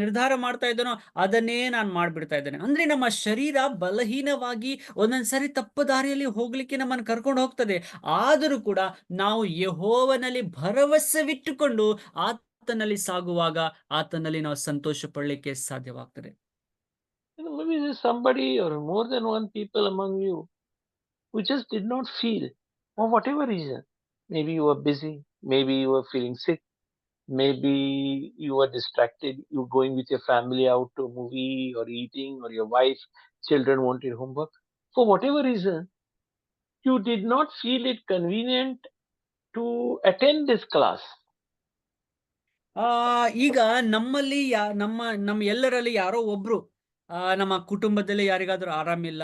Speaker 1: ನಿರ್ಧಾರ ಮಾಡ್ತಾ ಇದ್ದಾನೋ ಅದನ್ನೇ ನಾನು ಮಾಡ್ಬಿಡ್ತಾ ಇದ್ದೇನೆ. ಅಂದ್ರೆ ನಮ್ಮ ಶರೀರ ಬಲಹೀನವಾಗಿ ಒಂದೊಂದ್ಸರಿ ತಪ್ಪು ದಾರಿಯಲ್ಲಿ ಹೋಗ್ಲಿಕ್ಕೆ ನಮ್ಮನ್ನು ಕರ್ಕೊಂಡು ಹೋಗ್ತದೆ. ಆದರೂ ಕೂಡ ನಾವು ಯೆಹೋವನಲ್ಲಿ ಭರವಸೆವಿಟ್ಟುಕೊಂಡು ಆತನಲ್ಲಿ ಸಾಗುವಾಗ ಆತನಲ್ಲಿ ನಾವು ಸಂತೋಷ ಪಡಲಿಕ್ಕೆ ಸಾಧ್ಯವಾಗ್ತದೆ.
Speaker 2: Maybe there's somebody or more than one people among you who just did not feel, for whatever reason. Maybe you were busy, maybe you were feeling sick, maybe you were distracted, you were going with your family out to a movie or eating, or your wife, children wanted homework. For whatever reason, you did not feel it convenient to attend this class.
Speaker 1: ಈಗ ನಮ್ಮಲ್ಲಿ ನಮ್ಮ ಎಲ್ಲರಲ್ಲಿ ಯಾರೋ ಒಬ್ರು, ನಮ್ಮ ಕುಟುಂಬದಲ್ಲಿ ಯಾರಿಗಾದ್ರೂ ಆರಾಮಿಲ್ಲ,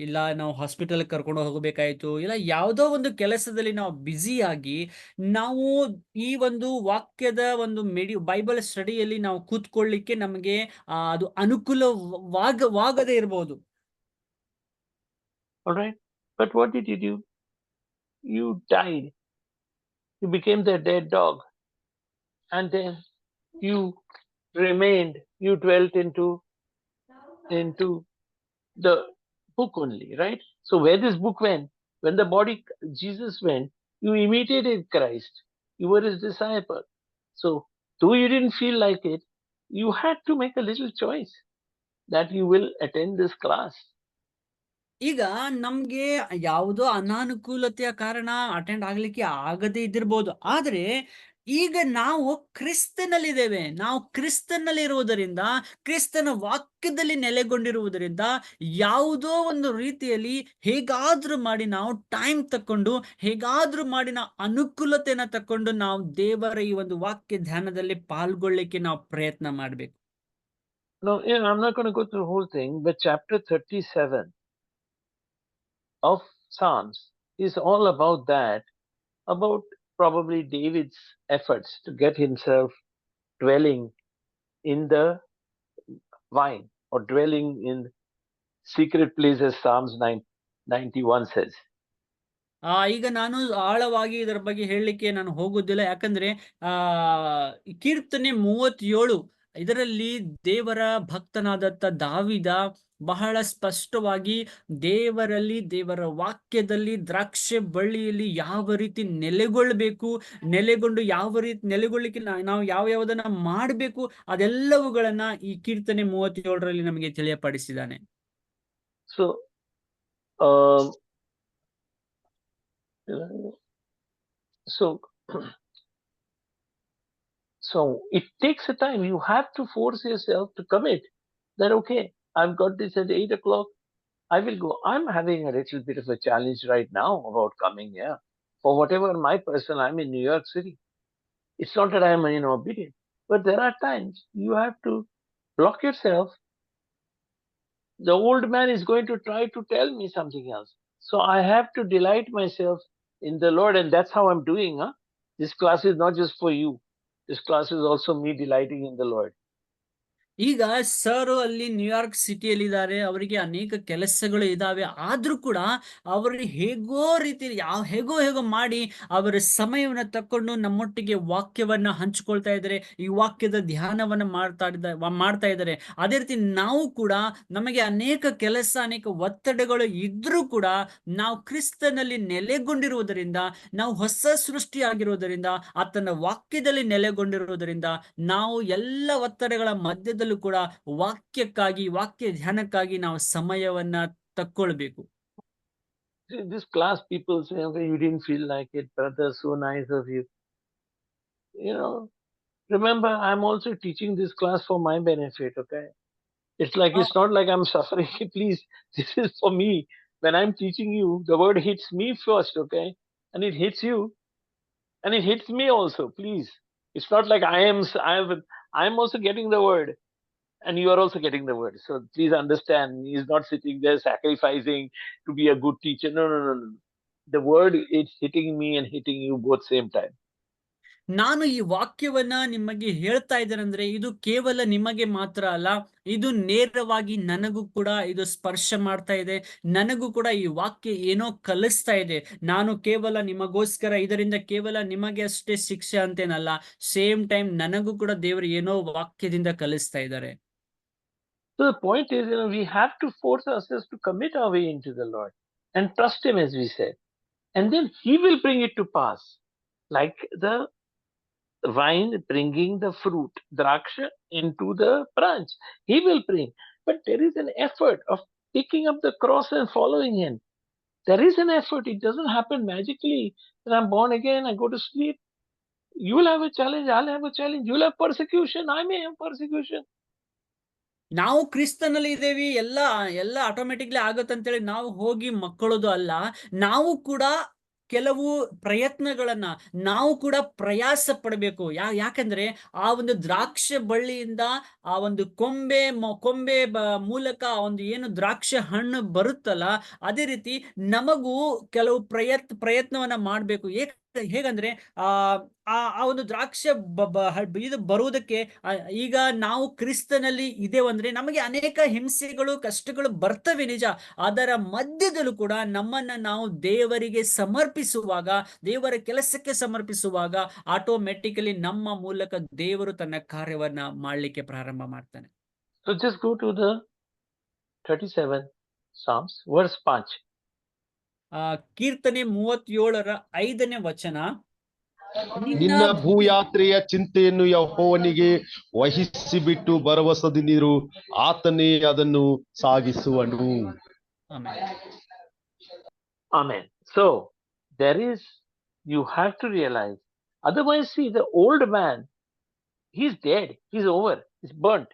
Speaker 1: ಇಲ್ಲ ನಾವು ಹಾಸ್ಪಿಟಲ್ ಕರ್ಕೊಂಡು ಹೋಗಬೇಕಾಯ್ತು, ಇಲ್ಲ ಯಾವುದೋ ಒಂದು ಕೆಲಸದಲ್ಲಿ ನಾವು ಬ್ಯುಸಿಯಾಗಿ ನಾವು ಈ ಒಂದು ವಾಕ್ಯದ ಒಂದು ಬೈಬಲ್ ಸ್ಟಡಿಯಲ್ಲಿ ನಾವು ಕೂತ್ಕೊಳ್ಳಿಕ್ಕೆ ನಮಗೆ ಅದು ಅನುಕೂಲವಾಗದೇ ಇರಬಹುದು.
Speaker 2: All right, but what did you do? You died. You became the dead dog, and then you remained. You dwelt into the book only, right? So where this book went, when the body Jesus went, you imitated Christ. You were his disciple. So though you didn't feel like it, you had to make a little choice that you will attend this class.
Speaker 1: ಈಗ ನಮ್ಗೆ ಯಾವುದೋ ಅನಾನುಕೂಲತೆಯ ಕಾರಣ attend ಆಗ್ಲಿಕ್ಕೆ ಆಗದೇ ಇದ್ದಿರ್ಬೋದು. ಆದ್ರೆ ಈಗ ನಾವು ಕ್ರಿಸ್ತನಲ್ಲಿದ್ದೇವೆ. ನಾವು ಕ್ರಿಸ್ತನಲ್ಲಿ ಇರುವುದರಿಂದ, ಕ್ರಿಸ್ತನ ವಾಕ್ಯದಲ್ಲಿ ನೆಲೆಗೊಂಡಿರುವುದರಿಂದ, ಯಾವುದೋ ಒಂದು ರೀತಿಯಲ್ಲಿ ಹೇಗಾದ್ರೂ ಮಾಡಿ ನಾವು ಟೈಮ್ ತಕೊಂಡು, ಹೇಗಾದ್ರೂ ಮಾಡಿ ನಾವು ಅನುಕೂಲತೆಯನ್ನ ತಕೊಂಡು ನಾವು ದೇವರ ಈ ಒಂದು ವಾಕ್ಯ ಧ್ಯಾನದಲ್ಲಿ ಪಾಲ್ಗೊಳ್ಳಿಕ್ಕೆ ನಾವು ಪ್ರಯತ್ನ ಮಾಡ್ಬೇಕು.
Speaker 2: Now, I'm not going to go through the whole thing, but chapter 37 of Psalms is all about that, about probably David's efforts to get himself dwelling in the vine, or dwelling in secret places, Psalms 91 says.
Speaker 1: ಈಗ ನಾನು ಆಳವಾಗಿ ಇದರ ಬಗ್ಗೆ ಹೇಳಲಿಕ್ಕೆ ನಾನು ಹೋಗುದಿಲ್ಲ. ಯಾಕಂದ್ರೆ ಕೀರ್ತನೆ 37 ಇದರಲ್ಲಿ ದೇವರ ಭಕ್ತನಾದಂತ ದಾವಿದ ಬಹಳ ಸ್ಪಷ್ಟವಾಗಿ ದೇವರಲ್ಲಿ, ದೇವರ ವಾಕ್ಯದಲ್ಲಿ, ದ್ರಾಕ್ಷೆ ಬಳ್ಳಿಯಲ್ಲಿ ಯಾವ ರೀತಿ ನೆಲೆಗೊಳ್ಳಬೇಕು, ನೆಲೆಗೊಂಡು ಯಾವ ರೀತಿ ನೆಲೆಗೊಳ್ಳಿಕ್ಕೆ ನಾವು ಯಾವ್ಯಾವುದನ್ನ ಮಾಡಬೇಕು, ಅದೆಲ್ಲವುಗಳನ್ನ ಈ ಕೀರ್ತನೆ 37ರಲ್ಲಿ ನಮಗೆ ತಿಳಿಯಪಡಿಸಿದ್ದಾನೆ.
Speaker 2: So So it takes a time. You have to force yourself to commit that, okay, I've got this at 8 o'clock. I will go. I'm having a little bit of a challenge right now about coming here. For whatever my person, I'm in New York City. It's not that I'm obedient, but there are times you have to block yourself. The old man is going to try to tell me something else. So I have to delight myself in the Lord, and that's how I'm doing. Huh? This class is not just for you. This class is also me delighting in the Lord.
Speaker 1: ಈಗ sir ಅಲ್ಲಿ New York ಸಿಟಿಯಲ್ಲಿ ಇದ್ದಾರೆ, ಅವರಿಗೆ ಅನೇಕ ಕೆಲಸಗಳು ಇದಾವೆ. ಆದ್ರೂ ಕೂಡ ಅವರು ಹೇಗೋ ಮಾಡಿ ಅವರ ಸಮಯವನ್ನ ತಕೊಂಡು ನಮ್ಮೊಟ್ಟಿಗೆ ವಾಕ್ಯವನ್ನ ಹಂಚಿಕೊಳ್ತಾ ಇದ್ದಾರೆ, ಈ ವಾಕ್ಯದ ಧ್ಯಾನವನ್ನ ಮಾಡ್ತಾ ಇದ್ದಾರೆ. ಅದೇ ರೀತಿ ನಾವು ಕೂಡ ನಮಗೆ ಅನೇಕ ಕೆಲಸ, ಅನೇಕ ಒತ್ತಡಗಳು ಇದ್ರೂ ಕೂಡ ನಾವು ಕ್ರಿಸ್ತನಲ್ಲಿ ನೆಲೆಗೊಂಡಿರುವುದರಿಂದ, ನಾವು ಹೊಸ ಸೃಷ್ಟಿಯಾಗಿರುವುದರಿಂದ, ಆತನ ವಾಕ್ಯದಲ್ಲಿ ನೆಲೆಗೊಂಡಿರುವುದರಿಂದ ನಾವು ಎಲ್ಲ ಒತ್ತಡಗಳ ಮಧ್ಯದಲ್ಲೂ ಕೂಡ ವಾಕ್ಯ ಧ್ಯಾನಕ್ಕಾಗಿ ನಾವು ಸಮಯವನ್ನ ತಕ್ಕೊಳ್ಬೇಕು.
Speaker 2: This class, people say, okay, you didn't feel like it, brother, so nice of you. Remember, I'm also teaching this class for my benefit, okay? It's not like I'm suffering. Please, this is for me. When I'm teaching you, the word hits me first, okay? And it hits you, and it hits me also. Please, it's not like I'm also getting the word, and you are also getting the word. So please understand, he's not sitting there sacrificing to be a good teacher. No. The word is hitting me and hitting you both same time.
Speaker 1: ನಾನು ಈ ವಾಕ್ಯವನ್ನ ನಿಮಗೆ ಹೇಳ್ತಾ ಇದ್ದೇನೆಂದ್ರೆ ಇದು ಕೇವಲ ನಿಮಗೆ ಮಾತ್ರ ಅಲ್ಲ, ಇದು ನೇರವಾಗಿ ನನಗೂ ಕೂಡ ಇದು ಸ್ಪರ್ಶ ಮಾಡ್ತಾ ಇದೆ. ನನಗೂ ಕೂಡ ಈ ವಾಕ್ಯ ಏನೋ ಕಲಿಸ್ತಾ ಇದೆ. ನಾನು ಕೇವಲ ನಿಮಗೋಸ್ಕರ ಇದರಿಂದ ಕೇವಲ ನಿಮಗೆ ಅಷ್ಟೇ ಶಿಕ್ಷೆ ಅಂತೇನಲ್ಲ, ಸೇಮ್ ಟೈಮ್ ನನಗೂ ಕೂಡ ದೇವರು ಏನೋ ವಾಕ್ಯದಿಂದ ಕಲಿಸ್ತಾ ಇದ್ದಾರೆ.
Speaker 2: So the point is, we have to force ourselves to commit our way into the Lord and trust Him, as we said, and then He will bring it to pass, like the vine bringing the fruit, draksha, into the branch. He will bring, but there is an effort of picking up the cross and following Him. There is an effort. It doesn't happen magically that I'm born again, I go to sleep. You will have a challenge, I'll have a challenge. You'll have persecution, I may have persecution.
Speaker 1: ನಾವು ಕ್ರಿಸ್ತನಲ್ಲಿ ಇದ್ದೇವೆ, ಎಲ್ಲ automatically ಆಗುತ್ತಂತೇಳಿ ನಾವು ಹೋಗಿ ಮಕ್ಕಳದು ಅಲ್ಲ. ನಾವು ಕೂಡ ಕೆಲವು ಪ್ರಯತ್ನಗಳನ್ನ ನಾವು ಕೂಡ ಪ್ರಯಾಸ ಪಡಬೇಕು. ಯಾಕಂದ್ರೆ ಆ ಒಂದು ದ್ರಾಕ್ಷ ಬಳ್ಳಿಯಿಂದ ಆ ಒಂದು ಕೊಂಬೆ ಮೂಲಕ ಒಂದು ಏನು ದ್ರಾಕ್ಷ ಹಣ್ಣು ಬರುತ್ತಲ್ಲ, ಅದೇ ರೀತಿ ನಮಗೂ ಕೆಲವು ಪ್ರಯತ್ನವನ್ನ ಮಾಡ್ಬೇಕು. ಹೇಗಂದ್ರೆ ಆ ಒಂದು ದ್ರಾಕ್ಷ ಇದು ಬರುವುದಕ್ಕೆ ಈಗ ನಾವು ಕ್ರಿಸ್ತನಲ್ಲಿ ಇದೇವಂದ್ರೆ ನಮಗೆ ಅನೇಕ ಹಿಂಸೆಗಳು, ಕಷ್ಟಗಳು ಬರ್ತವೆ ನಿಜ. ಅದರ ಮಧ್ಯದಲ್ಲೂ ಕೂಡ ನಮ್ಮನ್ನ ನಾವು ದೇವರಿಗೆ ಸಮರ್ಪಿಸುವಾಗ, ದೇವರ ಕೆಲಸಕ್ಕೆ ಸಮರ್ಪಿಸುವಾಗ ಆಟೋಮೆಟಿಕಲಿ ನಮ್ಮ ಮೂಲಕ ದೇವರು ತನ್ನ ಕಾರ್ಯವನ್ನ ಮಾಡಲಿಕ್ಕೆ ಪ್ರಾರಂಭ ಮಾಡ್ತಾನೆ.
Speaker 2: So just go to the 37 Psalms, verse 5.
Speaker 1: ಕೀರ್ತನೆ 37ರ 5ನೇ ವಚನ.
Speaker 4: ನಿನ್ನ ಭೂಯಾತ್ರೆಯ ಚಿಂತೆಯನ್ನು ಯೆಹೋವನಿಗೆ ವಹಿಸಿಬಿಟ್ಟು ಭರವಸದಿಂದಿರು, ಆತನೇ ಅದನ್ನು ಸಾಗಿಸುವನು.
Speaker 2: Amen. So you have to realize, otherwise, see, the old man, he's dead, he's over, he's burnt,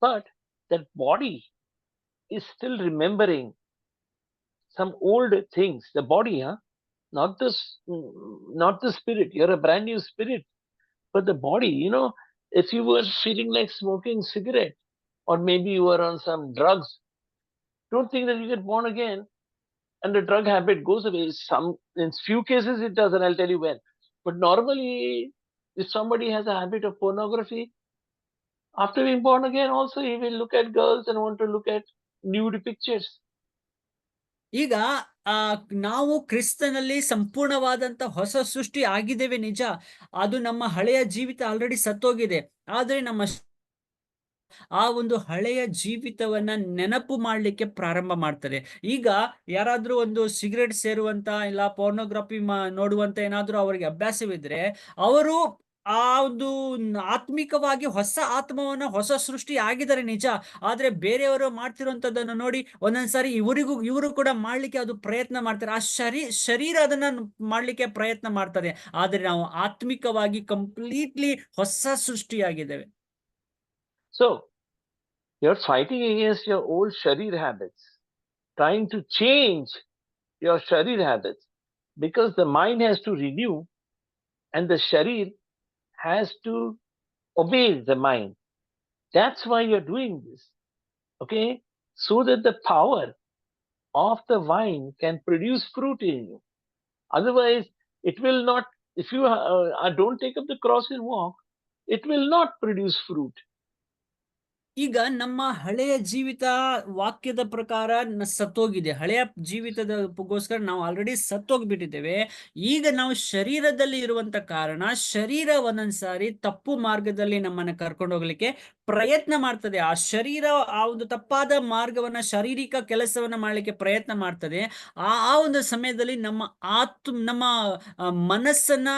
Speaker 2: but that body is still remembering some old things. The body, not the spirit. You're a brand new spirit, but the body, if you were feeling like smoking cigarette, or maybe you were on some drugs, don't think that you get born again and the drug habit goes away. In few cases it does, and I'll tell you when. But normally, if somebody has a habit of pornography, after being born again also he will look at girls and want to look at nude pictures.
Speaker 1: ಈಗ ನಾವು ಕ್ರಿಸ್ತನಲ್ಲಿ ಸಂಪೂರ್ಣವಾದಂತ ಹೊಸ ಸೃಷ್ಟಿ ಆಗಿದ್ದೇವೆ ನಿಜ. ಅದು ನಮ್ಮ ಹಳೆಯ ಜೀವಿತ ಆಲ್ರೆಡಿ ಸತ್ತೋಗಿದೆ. ಆದ್ರೆ ನಮ್ಮ ಆ ಒಂದು ಹಳೆಯ ಜೀವಿತವನ್ನ ನೆನಪು ಮಾಡ್ಲಿಕ್ಕೆ ಪ್ರಾರಂಭ ಮಾಡ್ತಾರೆ. ಈಗ ಯಾರಾದ್ರೂ ಒಂದು ಸಿಗರೇಟ್ ಸೇರುವಂತ ಇಲ್ಲ ಪೋರ್ನೋಗ್ರಫಿ ನೋಡುವಂತ ಏನಾದ್ರೂ ಅವರಿಗೆ ಅಭ್ಯಾಸವಿದ್ರೆ ಅವರು ಆ ಒಂದು ಆತ್ಮಿಕವಾಗಿ ಹೊಸ ಆತ್ಮವನ್ನ ಹೊಸ ಸೃಷ್ಟಿ ಆಗಿದ್ದಾರೆ ನಿಜ. ಆದ್ರೆ ಬೇರೆಯವರು ಮಾಡ್ತಿರುವಂತದ್ದನ್ನು ನೋಡಿ ಒಂದೊಂದ್ಸಾರಿ ಇವರು ಕೂಡ ಮಾಡ್ಲಿಕ್ಕೆ ಅದು ಪ್ರಯತ್ನ ಮಾಡ್ತಾರೆ. ಆ ಶರೀರ ಅದನ್ನ ಮಾಡ್ಲಿಕ್ಕೆ ಪ್ರಯತ್ನ ಮಾಡ್ತದೆ. ಆದ್ರೆ ನಾವು ಆತ್ಮಿಕವಾಗಿ ಕಂಪ್ಲೀಟ್ಲಿ ಹೊಸ ಸೃಷ್ಟಿಯಾಗಿದ್ದೇವೆ.
Speaker 2: So you're fighting against your old sharir habits, trying to change your sharir habits, because the mind has to renew and the sharir has to obey the mind. That's why you're doing this, okay? So that the power of the vine can produce fruit in you. Otherwise, it will not. If you don't take up the cross and walk, it will not produce fruit.
Speaker 1: ಈಗ ನಮ್ಮ ಹಳೆಯ ಜೀವಿತ ವಾಕ್ಯದ ಪ್ರಕಾರ ಸತ್ತೋಗಿದೆ. ಹಳೆಯ ಜೀವಿತದಗೋಸ್ಕರ ನಾವು already ಸತ್ತೋಗ್ಬಿಟ್ಟಿದ್ದೇವೆ. ಈಗ ನಾವು ಶರೀರದಲ್ಲಿ ಇರುವಂತ ಕಾರಣ ಶರೀರ ಒಂದೊಂದ್ಸಾರಿ ತಪ್ಪು ಮಾರ್ಗದಲ್ಲಿ ನಮ್ಮನ್ನ ಕರ್ಕೊಂಡು ಹೋಗ್ಲಿಕ್ಕೆ ಪ್ರಯತ್ನ ಮಾಡ್ತದೆ. ಆ ಶರೀರ ಆ ಒಂದು ತಪ್ಪಾದ ಮಾರ್ಗವನ್ನ, ಶಾರೀರಿಕ ಕೆಲಸವನ್ನ ಮಾಡ್ಲಿಕ್ಕೆ ಪ್ರಯತ್ನ ಮಾಡ್ತದೆ. ಆ ಒಂದು ಸಮಯದಲ್ಲಿ ನಮ್ಮ ಮನಸ್ಸನ್ನ,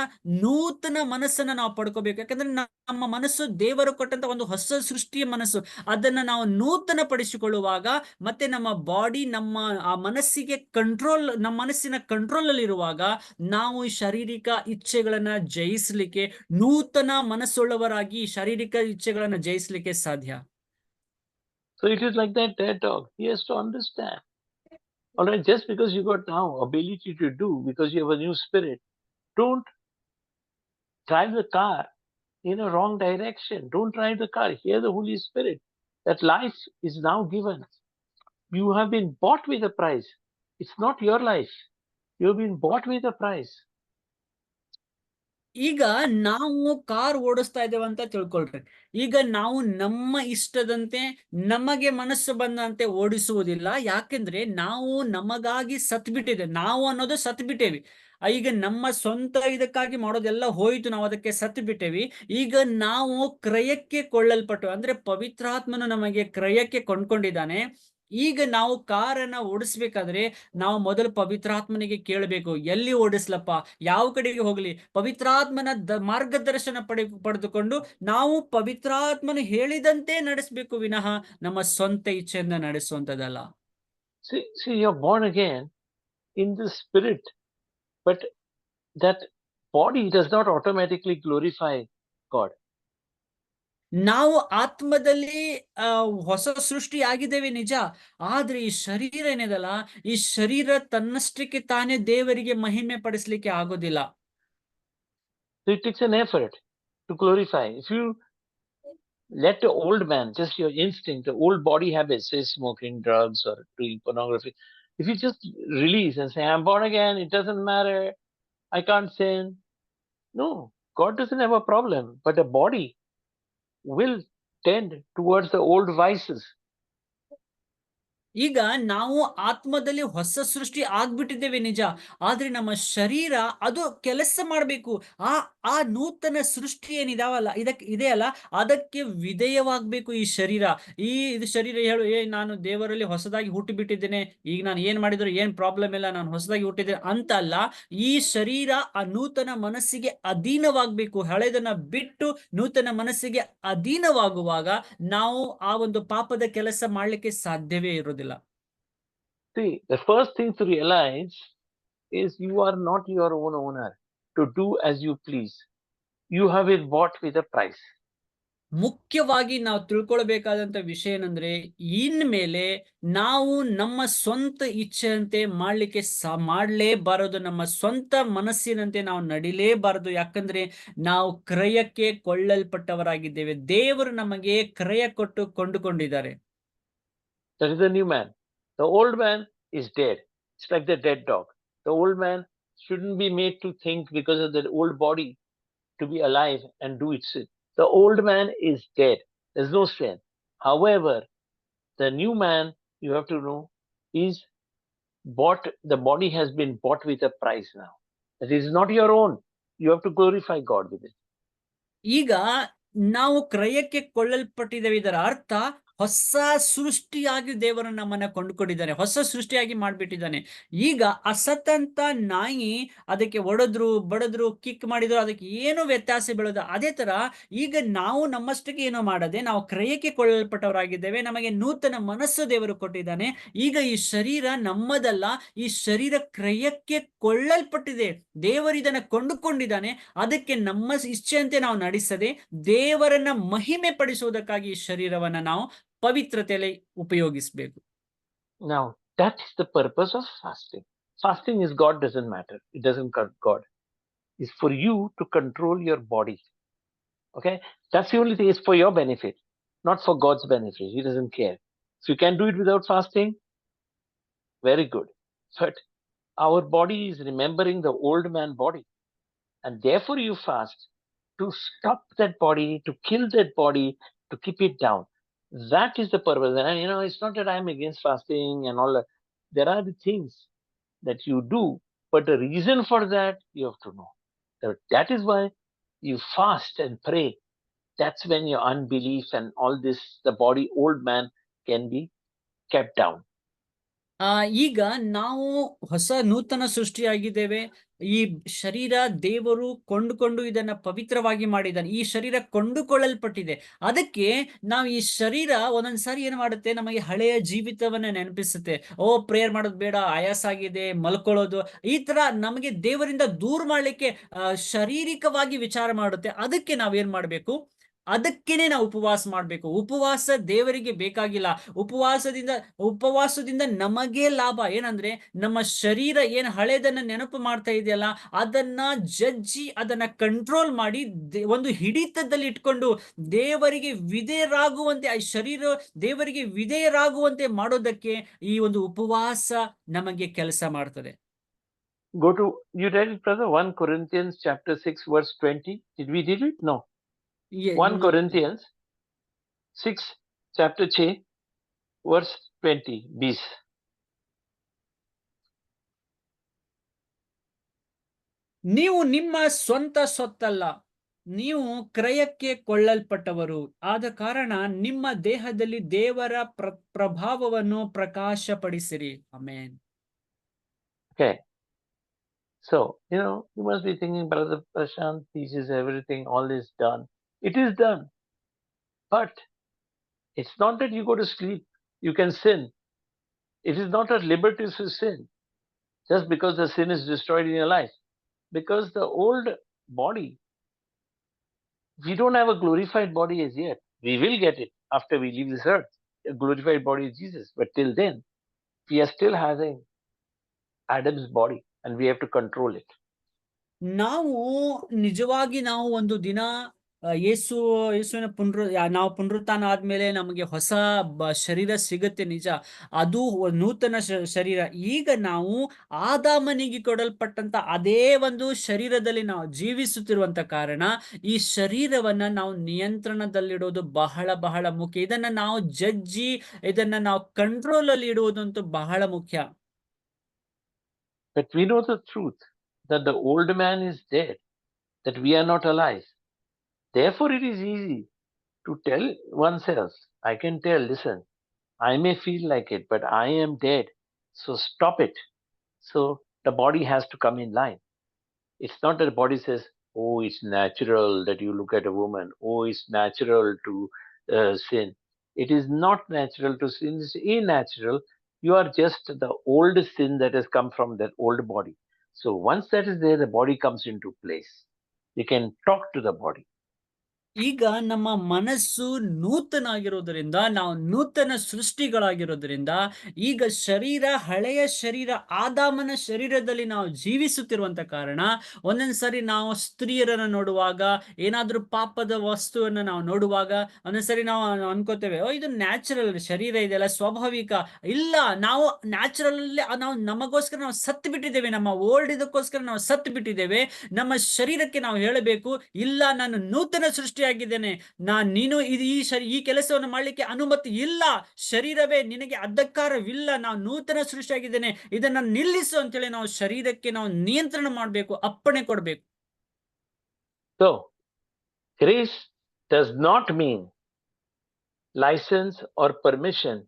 Speaker 1: ನೂತನ ಮನಸ್ಸನ್ನ ನಾವು ಪಡ್ಕೋಬೇಕು. ಯಾಕಂದ್ರೆ ನಮ್ಮ ಮನಸ್ಸು ದೇವರು ಕೊಟ್ಟಂತ ಒಂದು ಹೊಸ ಸೃಷ್ಟಿಯ ಮನಸ್ಸು. ಅದನ್ನ ನಾವು ನೂತನ ಪಡಿಸಿಕೊಳ್ಳುವಾಗ ಮತ್ತೆ ನಮ್ಮ ಬಾಡಿ, ನಮ್ಮ ಆ ಮನಸ್ಸಿಗೆ ನಮ್ಮ ಮನಸ್ಸಿನ ಕಂಟ್ರೋಲ್ ಅಲ್ಲಿ ಇರುವಾಗ ನಾವು ಶಾರೀರಿಕ ಇಚ್ಛೆಗಳನ್ನ ಜಯಿಸಲಿಕ್ಕೆ, ನೂತನ ಮನಸ್ಸುಳ್ಳವರಾಗಿ ಶಾರೀರಿಕ ಇಚ್ಛೆಗಳನ್ನ ಜಯಿಸಲಿಕ್ಕೆ ಸಾಧ್ಯ.
Speaker 2: So it is like that dead dog. He has to understand. All right, just because you got now ability to do, because you have a new spirit, don't drive the car in a wrong direction. Don't drive the car. Hear the Holy Spirit. That life is now given. You have been bought with a price. It's not your life. You have been bought with a price.
Speaker 1: ಈಗ ನಾವು car ಓಡಿಸ್ತಾ ಇದ್ದೇವೆ ಅಂತ ತಿಳ್ಕೊಳ್ರಿ. ಈಗ ನಾವು ನಮ್ಮ ಇಷ್ಟದಂತೆ ನಮಗೆ ಮನಸ್ಸು ಬಂದಂತೆ ಓಡಿಸುವುದಿಲ್ಲ. ಯಾಕೆಂದ್ರೆ ನಾವು ನಮಗಾಗಿ ಸತ್ಬಿಟ್ಟಿದೆ. ನಾವು ಅನ್ನೋದು ಸತ್ಬಿಟ್ಟೇವಿ. ಈಗ ನಮ್ಮ ಸ್ವಂತ ಇದಕ್ಕಾಗಿ ಮಾಡೋದೆಲ್ಲ ಹೋಯ್ತು, ನಾವು ಅದಕ್ಕೆ ಸತ್ತು ಬಿಟ್ಟೇವಿ. ಈಗ ನಾವು ಕ್ರಯಕ್ಕೆ ಕೊಳ್ಳಲ್ಪಟ್ಟು, ಅಂದ್ರೆ ಪವಿತ್ರಾತ್ಮನು ನಮಗೆ ಕ್ರಯಕ್ಕೆ ಕೊಂಡ್ಕೊಂಡಿದ್ದಾನೆ. ಈಗ ನಾವು ಕಾರನ್ನ ಓಡಿಸ್ಬೇಕಾದ್ರೆ ನಾವು ಮೊದಲು ಪವಿತ್ರಾತ್ಮನಿಗೆ ಕೇಳಬೇಕು, ಎಲ್ಲಿ ಓಡಿಸ್ಲಪ್ಪ, ಯಾವ ಕಡೆಗೆ ಹೋಗ್ಲಿ. ಪವಿತ್ರಾತ್ಮನ ಮಾರ್ಗದರ್ಶನ ಪಡೆದುಕೊಂಡು ನಾವು ಪವಿತ್ರಾತ್ಮನು ಹೇಳಿದಂತೆ ನಡೆಸಬೇಕು, ವಿನಃ ನಮ್ಮ ಸ್ವಂತ ಇಚ್ಛೆಯಿಂದ ನಡೆಸುವಂತದಲ್ಲ.
Speaker 2: See, you're born again in the spirit, but that body does not automatically glorify God.
Speaker 1: ನಾವು ಆತ್ಮದಲ್ಲಿ ಹೊಸ ಸೃಷ್ಟಿ ಆಗಿದ್ದೇವೆ ನಿಜ. ಆದ್ರೆ ಈ ಶರೀರ ಏನಿದಲ್ಲ, ಈ ಶರೀರ ತನ್ನಷ್ಟಕ್ಕೆ ತಾನೇ ದೇವರಿಗೆ ಮಹಿಮೆ ಪಡಿಸ್ಲಿಕ್ಕೆ ಆಗೋದಿಲ್ಲ.
Speaker 2: So it takes an effort to glorify. If you let the old man, just your instinct, the old body habits, say smoking, drugs, or doing pornography, if you just release and say, I'm born again, it doesn't matter, I can't sin. No, God doesn't have a problem, but the body will tend towards the old vices.
Speaker 1: ಈಗ ನಾವು ಆತ್ಮದಲ್ಲಿ ಹೊಸ ಸೃಷ್ಟಿ ಆಗ್ಬಿಟ್ಟಿದ್ದೇವೆ ನಿಜ. ಆದ್ರೆ ನಮ್ಮ ಶರೀರ ಅದು ಕೆಲಸ ಮಾಡ್ಬೇಕು. ಆ ನೂತನ ಸೃಷ್ಟಿ ಏನಿದಾವಲ್ಲ, ಇದೆಯಲ್ಲ, ಅದಕ್ಕೆ ವಿಧೇಯವಾಗ್ಬೇಕು ಈ ಶರೀರ. ಇದು ಶರೀರ ನಾನು ದೇವರಲ್ಲಿ ಹೊಸದಾಗಿ ಹುಟ್ಟಿ ಬಿಟ್ಟಿದ್ದೇನೆ, ಈಗ ನಾನು ಏನ್ ಮಾಡಿದ್ರು ಏನ್ ಪ್ರಾಬ್ಲಮ್ ಇಲ್ಲ, ನಾನು ಹೊಸದಾಗಿ ಹುಟ್ಟಿದ್ದೇನೆ ಅಂತಲ್ಲ. ಈ ಶರೀರ ಆ ನೂತನ ಮನಸ್ಸಿಗೆ ಅಧೀನವಾಗ್ಬೇಕು. ಹಳೆದನ್ನ ಬಿಟ್ಟು ನೂತನ ಮನಸ್ಸಿಗೆ ಅಧೀನವಾಗುವಾಗ ನಾವು ಆ ಒಂದು ಪಾಪದ ಕೆಲಸ ಮಾಡ್ಲಿಕ್ಕೆ ಸಾಧ್ಯವೇ ಇರುವುದಿಲ್ಲ.
Speaker 2: See, the first thing to realize is you are not your own owner to do as you please. You have been bought with a price.
Speaker 1: ಮುಖ್ಯವಾಗಿ ನಾವು ತಿಳ್ಕೊಳ್ಬೇಕಾದಂತ ವಿಷಯ ಏನಂದ್ರೆ, ಇನ್ಮೇಲೆ ನಾವು ನಮ್ಮ ಸ್ವಂತ ಇಚ್ಛೆಯಂತೆ ಮಾಡಲೇಬಾರದು. ನಮ್ಮ ಸ್ವಂತ ಮನಸ್ಸಿನಂತೆ ನಾವು ನಡಿಲೇಬಾರದು. ಯಾಕಂದ್ರೆ ನಾವು ಕ್ರಯಕ್ಕೆ ಕೊಳ್ಳಲ್ಪಟ್ಟವರಾಗಿದ್ದೇವೆ. ದೇವರು ನಮಗೆ ಕ್ರಯ ಕೊಟ್ಟು ಕೊಂಡುಕೊಂಡಿದ್ದಾರೆ.
Speaker 2: That is the new man. The old man is dead. It's like the dead dog. The old man shouldn't be made to think because of that old body to be alive and do its sin. The old man is dead. There's no sin. However, the new man, you have to know, is bought. The body has been bought with a price now. It is not your own. You have to glorify God with it.
Speaker 1: ಈಗ ನಾವು ಕ್ರಯಕ್ಕೆ ಕೊಳ್ಳಲ್ಪಟ್ಟಿದ್ದೇವೆ. ಇದರ ಅರ್ಥ ಹೊಸ ಸೃಷ್ಟಿಯಾಗಿ ದೇವರು ನಮ್ಮನ್ನ ಕೊಂಡುಕೊಂಡಿದ್ದಾನೆ, ಹೊಸ ಸೃಷ್ಟಿಯಾಗಿ ಮಾಡ್ಬಿಟ್ಟಿದ್ದಾನೆ. ಈಗ ಆ ಸತ್ತಂತ ನಾಯಿ ಅದಕ್ಕೆ ಒಡೆದ್ರು ಬಡದ್ರು ಕಿಕ್ ಮಾಡಿದ್ರು ಅದಕ್ಕೆ ಏನು ವ್ಯತ್ಯಾಸ ಬೀಳೋದು. ಅದೇ ತರ ಈಗ ನಾವು ನಮ್ಮಷ್ಟಕ್ಕೆ ಏನೋ ಮಾಡದೆ ನಾವು ಕ್ರಯಕ್ಕೆ ಕೊಳ್ಳಲ್ಪಟ್ಟವರಾಗಿದ್ದೇವೆ. ನಮಗೆ ನೂತನ ಮನಸ್ಸು ದೇವರು ಕೊಟ್ಟಿದ್ದಾನೆ. ಈಗ ಈ ಶರೀರ ನಮ್ಮದಲ್ಲ, ಈ ಶರೀರ ಕ್ರಯಕ್ಕೆ ಕೊಳ್ಳಲ್ಪಟ್ಟಿದೆ. ದೇವರು ಇದನ್ನ ಕೊಂಡುಕೊಂಡಿದ್ದಾನೆ. ಅದಕ್ಕೆ ನಮ್ಮ ಇಚ್ಛೆಯಂತೆ ನಾವು ನಡೆಸದೆ ದೇವರನ್ನ ಮಹಿಮೆ ಪಡಿಸುವುದಕ್ಕಾಗಿ ಈ ಶರೀರವನ್ನ ನಾವು ಪವಿತ್ರತೆಯಲ್ಲಿ ಉಪಯೋಗಿಸಬೇಕು.
Speaker 2: Now, that is the purpose of fasting. Fasting is God doesn't matter. It doesn't cut God. It's for you to control your body. Okay? That's the only thing. It's for your benefit, not for God's benefit. He doesn't care. So you can do it without fasting. Very good. But our body is remembering the old man body. And therefore you fast to stop that body, to kill that body, to keep it down. That is the purpose. And it's not that I'm against fasting and all that. There are the things that you do, but the reason for that you have to know. That is why you fast and pray. That's when your unbelief and all this, the body, old man, can be kept down.
Speaker 1: ಈಗ ನಾವು ಹೊಸ ನೂತನ ಸೃಷ್ಟಿಯಾಗಿದ್ದೇವೆ. ಈ ಶರೀರ ದೇವರು ಕೊಂಡುಕೊಂಡು ಇದನ್ನ ಪವಿತ್ರವಾಗಿ ಮಾಡಿದ್ದಾನೆ. ಈ ಶರೀರ ಕೊಂಡುಕೊಳ್ಳಲ್ಪಟ್ಟಿದೆ. ಅದಕ್ಕೆ ನಾವು ಈ ಶರೀರ ಒಂದೊಂದ್ಸಾರಿ ಏನ್ ಮಾಡುತ್ತೆ, ನಮಗೆ ಹಳೆಯ ಜೀವಿತವನ್ನ ನೆನಪಿಸುತ್ತೆ. ಪ್ರೇಯರ್ ಮಾಡೋದು ಬೇಡ, ಆಯಾಸ ಆಗಿದೆ, ಮಲ್ಕೊಳ್ಳೋದು, ಈ ತರ ನಮಗೆ ದೇವರಿಂದ ದೂರ ಮಾಡ್ಲಿಕ್ಕೆ ಶಾರೀರಿಕವಾಗಿ ವಿಚಾರ ಮಾಡುತ್ತೆ. ಅದಕ್ಕೆ ನಾವೇನ್ ಮಾಡ್ಬೇಕು, ಅದಕ್ಕೇನೆ ನಾವು ಉಪವಾಸ ಮಾಡ್ಬೇಕು. ಉಪವಾಸ ದೇವರಿಗೆ ಬೇಕಾಗಿಲ್ಲ. ಉಪವಾಸದಿಂದ ನಮಗೆ ಲಾಭ ಏನಂದ್ರೆ, ನಮ್ಮ ಶರೀರ ಏನ್ ಹಳೇದನ್ನ ನೆನಪು ಮಾಡ್ತಾ ಇದೆಯಲ್ಲ, ಅದನ್ನ ಜಜ್ಜಿ ಅದನ್ನ ಕಂಟ್ರೋಲ್ ಮಾಡಿ ಒಂದು ಹಿಡಿತದಲ್ಲಿ ಇಟ್ಕೊಂಡು ದೇವರಿಗೆ ವಿಧೇಯರಾಗುವಂತೆ, ಆ ಶರೀರ ದೇವರಿಗೆ ವಿಧೇಯರಾಗುವಂತೆ ಮಾಡೋದಕ್ಕೆ ಈ ಒಂದು ಉಪವಾಸ ನಮಗೆ ಕೆಲಸ ಮಾಡ್ತದೆ.
Speaker 2: You read it, brother? 1 Corinthians chapter 6 verse 20. Did we read it? No. 1 Corinthians 6 chapter 6 verse 20. Bis.
Speaker 1: ನೀವು ನಿಮ್ಮ ಸ್ವಂತ ಸೊತ್ತಲ್ಲ, ನೀವು ಕ್ರಯಕ್ಕೆ ಕೊಳ್ಳಲ್ಪಟ್ಟವರು. ಆದ ಕಾರಣ ನಿಮ್ಮ ದೇಹದಲ್ಲಿ ದೇವರ ಪ್ರಭಾವವನ್ನು ಪ್ರಕಾಶಪಡಿಸಿರಿ. Amen.
Speaker 2: Okay. So, you must be thinking, Brother Prashant teaches everything, all is done. It is done. But it's not that you go to sleep, you can sin. It is not at liberty to sin just because the sin is destroyed in your life. Because the old body, we don't have a glorified body as yet. We will get it after we leave this earth. A glorified body is Jesus. But till then, we are still having Adam's body and we have to control it.
Speaker 1: ನಾವು ನಿಜವಾಗಿ ನಾವು ಒಂದು ದಿನ ಯೇಸುವಿನ ನಾವು ಪುನರುತ್ಥಾನ ಆದ್ಮೇಲೆ ನಮಗೆ ಹೊಸ ಶರೀರ ಸಿಗುತ್ತೆ, ನಿಜ. ಅದು ನೂತನ ಶರೀರ. ಈಗ ನಾವು ಆದಾಮನಿಗೆ ಕೊಡಲ್ಪಟ್ಟಂತ ಅದೇ ಒಂದು ಶರೀರದಲ್ಲಿ ನಾವು ಜೀವಿಸುತ್ತಿರುವಂತ ಕಾರಣ ಈ ಶರೀರವನ್ನ ನಾವು ನಿಯಂತ್ರಣದಲ್ಲಿಡೋದು ಬಹಳ ಬಹಳ ಮುಖ್ಯ. ಇದನ್ನ ನಾವು ಜಜ್ಜಿ ಇದನ್ನ ನಾವು ಕಂಟ್ರೋಲ್ ಅಲ್ಲಿ ಇಡುವುದಂತೂ ಬಹಳ ಮುಖ್ಯ.
Speaker 2: But we know the truth that the old man is dead, that we are not alive. Therefore, it is easy to tell oneself, I can tell, listen, I may feel like it, but I am dead. So stop it. So the body has to come in line. It's not that the body says, oh, it's natural that you look at a woman. Oh, it's natural to sin. It is not natural to sin. It's unnatural. You are just the old sin that has come from that old body. So once that is there, the body comes into place. You can talk to the body.
Speaker 1: ಈಗ ನಮ್ಮ ಮನಸ್ಸು ನೂತನ ಆಗಿರೋದ್ರಿಂದ, ನಾವು ನೂತನ ಸೃಷ್ಟಿಗಳಾಗಿರೋದ್ರಿಂದ, ಈಗ ಶರೀರ ಹಳೆಯ ಶರೀರ ಆದಾಮನ ಶರೀರದಲ್ಲಿ ನಾವು ಜೀವಿಸುತ್ತಿರುವಂತ ಕಾರಣ ಒಂದೊಂದ್ಸರಿ ನಾವು ಸ್ತ್ರೀಯರನ್ನ ನೋಡುವಾಗ, ಏನಾದ್ರೂ ಪಾಪದ ವಸ್ತುವನ್ನ ನಾವು ನೋಡುವಾಗ ಒಂದೊಂದ್ಸರಿ ನಾವು ಅನ್ಕೋತೇವೆ, ಇದು ನ್ಯಾಚುರಲ್ ಶರೀರ ಇದೆಲ್ಲ ಸ್ವಾಭಾವಿಕ. ಇಲ್ಲ, ನಾವು ನ್ಯಾಚುರಲ್ ನಾವು ನಮಗೋಸ್ಕರ ನಾವು ಸತ್ತು ಬಿಟ್ಟಿದ್ದೇವೆ. ನಮ್ಮ ಓಲ್ಡ್ ಇದಕ್ಕೋಸ್ಕರ ನಾವು ಸತ್ತು ಬಿಟ್ಟಿದ್ದೇವೆ. ನಮ್ಮ ಶರೀರಕ್ಕೆ ನಾವು ಹೇಳಬೇಕು, ಇಲ್ಲ, ನಾನು ನೂತನ ಸೃಷ್ಟಿ ಆಗಿದ್ದೇನೆ. ನೀನು ಈ ಕೆಲಸವನ್ನು ಮಾಡಲಿಕ್ಕೆ ಅನುಮತಿ ಇಲ್ಲ. ಶರೀರವೇ, ನಿನಗೆ ಅಧಿಕಾರವಿಲ್ಲ. ನಾವು ನೂತನ ಸೃಷ್ಟಿಯಾಗಿದ್ದೇನೆ, ಇದನ್ನ ನಿಲ್ಲಿಸು ಅಂತೇಳಿ ನಾವು ಶರೀರಕ್ಕೆ ನಾವು ನಿಯಂತ್ರಣ ಮಾಡಬೇಕು, ಅಪ್ಪಣೆ ಕೊಡಬೇಕು.
Speaker 2: So grace does not mean license or permission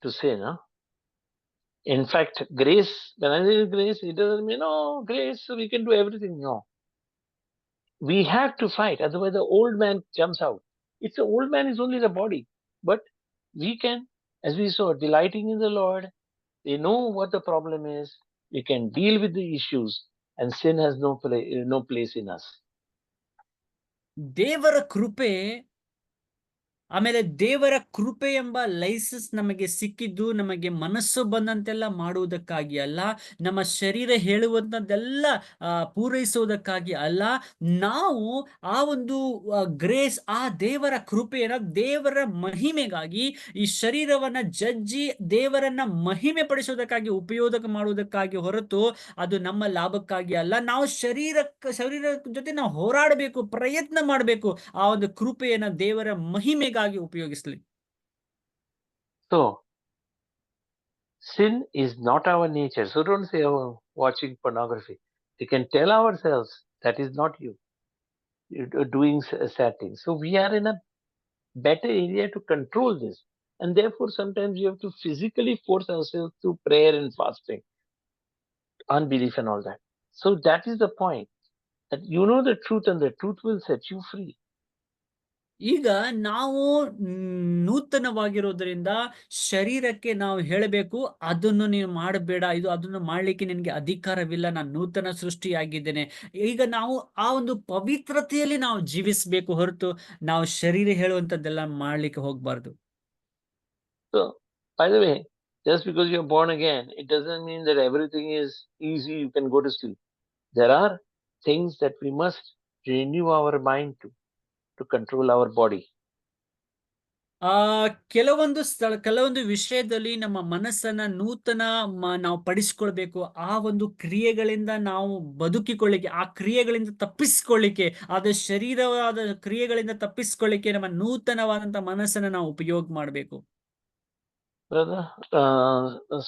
Speaker 2: to sin. Huh? In fact, grace, when I say grace, it doesn't mean, oh, grace, we can do everything. No. We have to fight, otherwise the old man jumps out. It's the old man is only the body. But we can, as we saw, delighting in the Lord, they know what the problem is, we can deal with the issues, and sin has no place in us.
Speaker 1: ದೇವರ ಕೃಪೆ, ಆಮೇಲೆ ದೇವರ ಕೃಪೆ ಎಂಬ licence ನಮಗೆ ಸಿಕ್ಕಿದ್ದು ನಮಗೆ ಮನಸ್ಸು ಬಂದಂತೆಲ್ಲ ಮಾಡುವುದಕ್ಕಾಗಿ ಅಲ್ಲ, ನಮ್ಮ ಶರೀರ ಹೇಳುವಂಥದ್ದೆಲ್ಲ ಪೂರೈಸುವುದಕ್ಕಾಗಿ ಅಲ್ಲ. ನಾವು ಆ ಒಂದು ಗ್ರೇಸ್, ಆ ದೇವರ ಕೃಪೆಯನ್ನ ದೇವರ ಮಹಿಮೆಗಾಗಿ, ಈ ಶರೀರವನ್ನ ಜಜ್ಜಿ ದೇವರನ್ನ ಮಹಿಮೆ ಪಡಿಸುವುದಕ್ಕಾಗಿ ಉಪಯೋಗ ಮಾಡುವುದಕ್ಕಾಗಿ ಹೊರತು ಅದು ನಮ್ಮ ಲಾಭಕ್ಕಾಗಿ ಅಲ್ಲ. ನಾವು ಶರೀರ ಜೊತೆ ನಾವು ಹೋರಾಡಬೇಕು, ಪ್ರಯತ್ನ ಮಾಡಬೇಕು, ಆ ಒಂದು ಕೃಪೆಯನ್ನ ದೇವರ ಮಹಿಮೆಗಾಗಿ ಉಪಯೋಗಿಸಲಿ.
Speaker 2: So, sin is not our nature. So don't say, oh, watching pornography. We can tell ourselves that is not you. You're doing sad things. So we are in a better area to control this. And therefore, sometimes you have to physically force ourselves through prayer and fasting, unbelief and all that. So that is the point. That you know the truth and the truth will set you free.
Speaker 1: ಈಗ ನಾವು ನೂತನವಾಗಿರೋದ್ರಿಂದ ಶರೀರಕ್ಕೆ ನಾವು ಹೇಳಬೇಕು, ಅದನ್ನು ನೀನು ಮಾಡಬೇಡ, ಅದನ್ನು ಮಾಡ್ಲಿಕ್ಕೆ ನಿನಗೆ ಅಧಿಕಾರವಿಲ್ಲ, ನಾನು ನೂತನ ಸೃಷ್ಟಿಯಾಗಿದ್ದೇನೆ. ಈಗ ನಾವು ಆ ಒಂದು ಪವಿತ್ರತೆಯಲ್ಲಿ ನಾವು ಜೀವಿಸಬೇಕು ಹೊರತು ನಾವು ಶರೀರ ಹೇಳುವಂತದ್ದೆಲ್ಲ ಮಾಡ್ಲಿಕ್ಕೆ ಹೋಗ್ಬಾರ್ದು.
Speaker 2: So, by the way, just because you're born again, it doesn't mean that everything is easy, you can go to sleep. There are things that we must renew our mind to control our body.
Speaker 1: ಕೆಲವೊಂದು ವಿಷಯದಲ್ಲಿ ನಮ್ಮ ಮನಸ್ಸನ್ನ ನೂತನ ನಾವು ಪಡಿಸ್ಕೊಳ್ಬೇಕು. ಆ ಒಂದು ಕ್ರಿಯೆಗಳಿಂದ ನಾವು ಬದುಕಿಕೊಳ್ಳಿಕ್ಕೆ, ಆ ಕ್ರಿಯೆಗಳಿಂದ ತಪ್ಪಿಸ್ಕೊಳ್ಳಿಕ್ಕೆ, ಅದು ಶರೀರವಾದ ಕ್ರಿಯೆಗಳಿಂದ ತಪ್ಪಿಸ್ಕೊಳ್ಳಿಕ್ಕೆ ನಮ್ಮ ನೂತನವಾದಂತ ಮನಸ್ಸನ್ನ ನಾವು ಉಪಯೋಗ ಮಾಡಬೇಕು.
Speaker 2: Brother,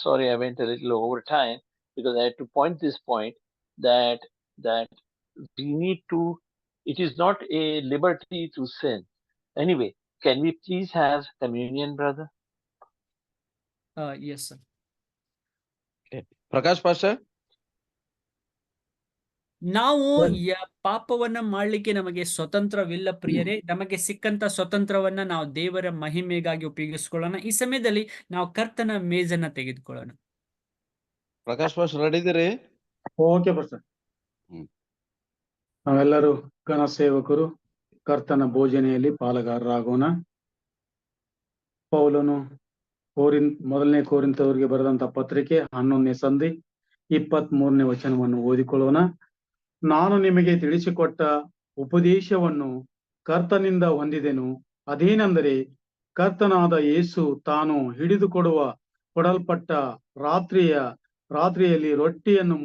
Speaker 2: sorry, I went a little over time because I had to point this point that we need to. It is not a liberty to sin. Anyway, can we please have communion, brother?
Speaker 1: Yes, sir.
Speaker 5: Okay. Prakash Pastor?
Speaker 1: ನಾವು ಪಾಪವನ್ನ ಮಾಡ್ಲಿಕ್ಕೆ ನಮಗೆ ಸ್ವತಂತ್ರವಿಲ್ಲ ಪ್ರಿಯರೇ. ನಮಗೆ ಸಿಕ್ಕಂತ ಸ್ವತಂತ್ರವನ್ನ ನಾವು ದೇವರ ಮಹಿಮೆಗಾಗಿ ಉಪಯೋಗಿಸ್ಕೊಳ್ಳೋಣ. ಈ ಸಮಯದಲ್ಲಿ ನಾವು ಕರ್ತನ ಮೇಜನ್ನ ತೆಗೆದುಕೊಳ್ಳೋಣ.
Speaker 5: ಪ್ರಕಾಶ್ ಪಾಸ್ ರೆಡಿ ಇದೀರಿ?
Speaker 6: ಓಕೆ ಬರ್ಸರ್. ನಾವೆಲ್ಲರೂ ಘನ ಸೇವಕರು ಕರ್ತನ ಭೋಜನೆಯಲ್ಲಿ ಪಾಲುಗಾರರಾಗೋಣ. ಪೌಲನು ಮೊದಲನೇ ಕೋರಿಂಥದವರಿಗೆ ಬರೆದಂತ ಪತ್ರಿಕೆ 11ನೇ ಸಂಧಿ 23ನೇ ವಚನವನ್ನು ಓದಿಕೊಳ್ಳೋಣ. ನಾನು ನಿಮಗೆ ತಿಳಿಸಿಕೊಟ್ಟ ಉಪದೇಶವನ್ನು ಕರ್ತನಿಂದ ಹೊಂದಿದೆನು. ಅದೇನೆಂದರೆ, ಕರ್ತನಾದ ಯೇಸು ತಾನು ಕೊಡಲ್ಪಟ್ಟ ರಾತ್ರಿಯಲ್ಲಿ ರೊಟ್ಟಿಯನ್ನು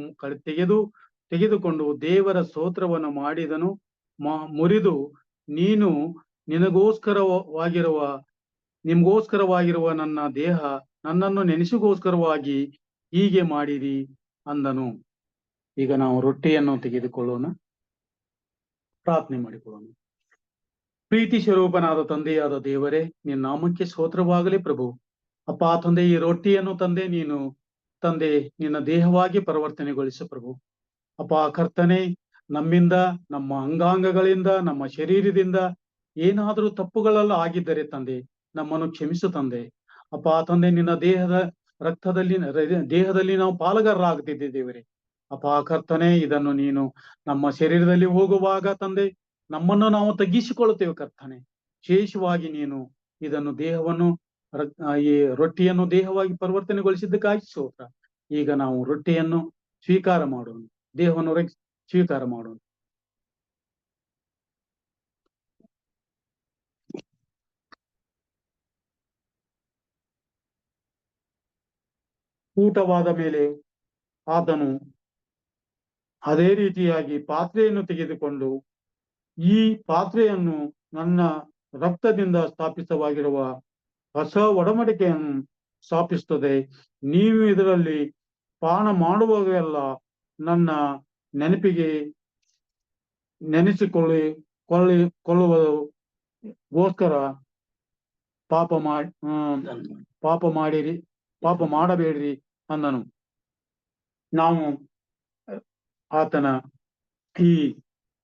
Speaker 6: ತೆಗೆದುಕೊಂಡು ದೇವರ ಸ್ತೋತ್ರವನ್ನು ಮಾಡಿದನು. ಮುರಿದು, ನಿಮಗೋಸ್ಕರವಾಗಿರುವ ನನ್ನ ದೇಹ, ನನ್ನನ್ನು ನೆನೆಸಿಗೋಸ್ಕರವಾಗಿ ಹೀಗೆ ಮಾಡಿರಿ ಅಂದನು. ಈಗ ನಾವು ರೊಟ್ಟಿಯನ್ನು ತೆಗೆದುಕೊಳ್ಳೋಣ, ಪ್ರಾರ್ಥನೆ ಮಾಡಿಕೊಳ್ಳೋಣ. ಪ್ರೀತಿ ಸ್ವರೂಪನಾದ ತಂದೆಯಾದ ದೇವರೇ, ನಿನ್ನ ನಾಮಕ್ಕೆ ಸ್ತೋತ್ರವಾಗಲಿ ಪ್ರಭು. ಅಪ್ಪ ತಂದೆ, ಈ ರೊಟ್ಟಿಯನ್ನು ತಂದೆ ನಿನ್ನ ದೇಹವಾಗಿ ಪರಿವರ್ತನೆಗೊಳಿಸು ಪ್ರಭು. ಅಪ್ಪ ಕರ್ತನೆ, ನಮ್ಮಿಂದ, ನಮ್ಮ ಅಂಗಾಂಗಗಳಿಂದ, ನಮ್ಮ ಶರೀರದಿಂದ ಏನಾದರೂ ತಪ್ಪುಗಳೆಲ್ಲ ಆಗಿದ್ದರೆ ತಂದೆ, ನಮ್ಮನ್ನು ಕ್ಷಮಿಸು ತಂದೆ. ಅಪ್ಪ ತಂದೆ, ನಿನ್ನ ದೇಹದಲ್ಲಿ ನಾವು ಪಾಲುಗಾರರಾಗುತ್ತಿದ್ದೇವೆ. ಅಪ್ಪ ಕರ್ತನೆ, ಇದನ್ನು ನೀನು ನಮ್ಮ ಶರೀರದಲ್ಲಿ ಹೋಗುವಾಗ ತಂದೆ, ನಮ್ಮನ್ನು ನಾವು ತಗ್ಗಿಸಿಕೊಳ್ಳುತ್ತೇವೆ ಕರ್ತನೆ. ವಿಶೇಷವಾಗಿ ನೀನು ಇದನ್ನು ಈ ರೊಟ್ಟಿಯನ್ನು ದೇಹವಾಗಿ ಪರಿವರ್ತನೆಗೊಳಿಸಿದ್ದಕ್ಕಾಗಿ ಸ್ತೋತ್ರ. ಈಗ ನಾವು ರೊಟ್ಟಿಯನ್ನು ಸ್ವೀಕಾರ ಮಾಡೋಣ, ದೇಹವನ್ನು ಸ್ವೀಕಾರ ಮಾಡೋಣ. ಊಟವಾದ ಮೇಲೆ ಆತನು ಅದೇ ರೀತಿಯಾಗಿ ಪಾತ್ರೆಯನ್ನು ತೆಗೆದುಕೊಂಡು, ಈ ಪಾತ್ರೆಯನ್ನು ನನ್ನ ರಕ್ತದಿಂದ ಸ್ಥಾಪಿತವಾಗಿರುವ ಹೊಸ ಒಡಂಬಡಿಕೆಯನ್ನು ಸ್ಥಾಪಿಸುತ್ತದೆ. ನೀವು ಇದರಲ್ಲಿ ಪಾನ ಮಾಡುವಾಗೆಲ್ಲ ನನ್ನ ನೆನೆಸಿಕೊಳ್ಳುವುದಕ್ಕೋಸ್ಕರ ಪಾಪ ಮಾಡಬೇಡ್ರಿ ಅಂದನು. ನಾವು ಆತನ ಈ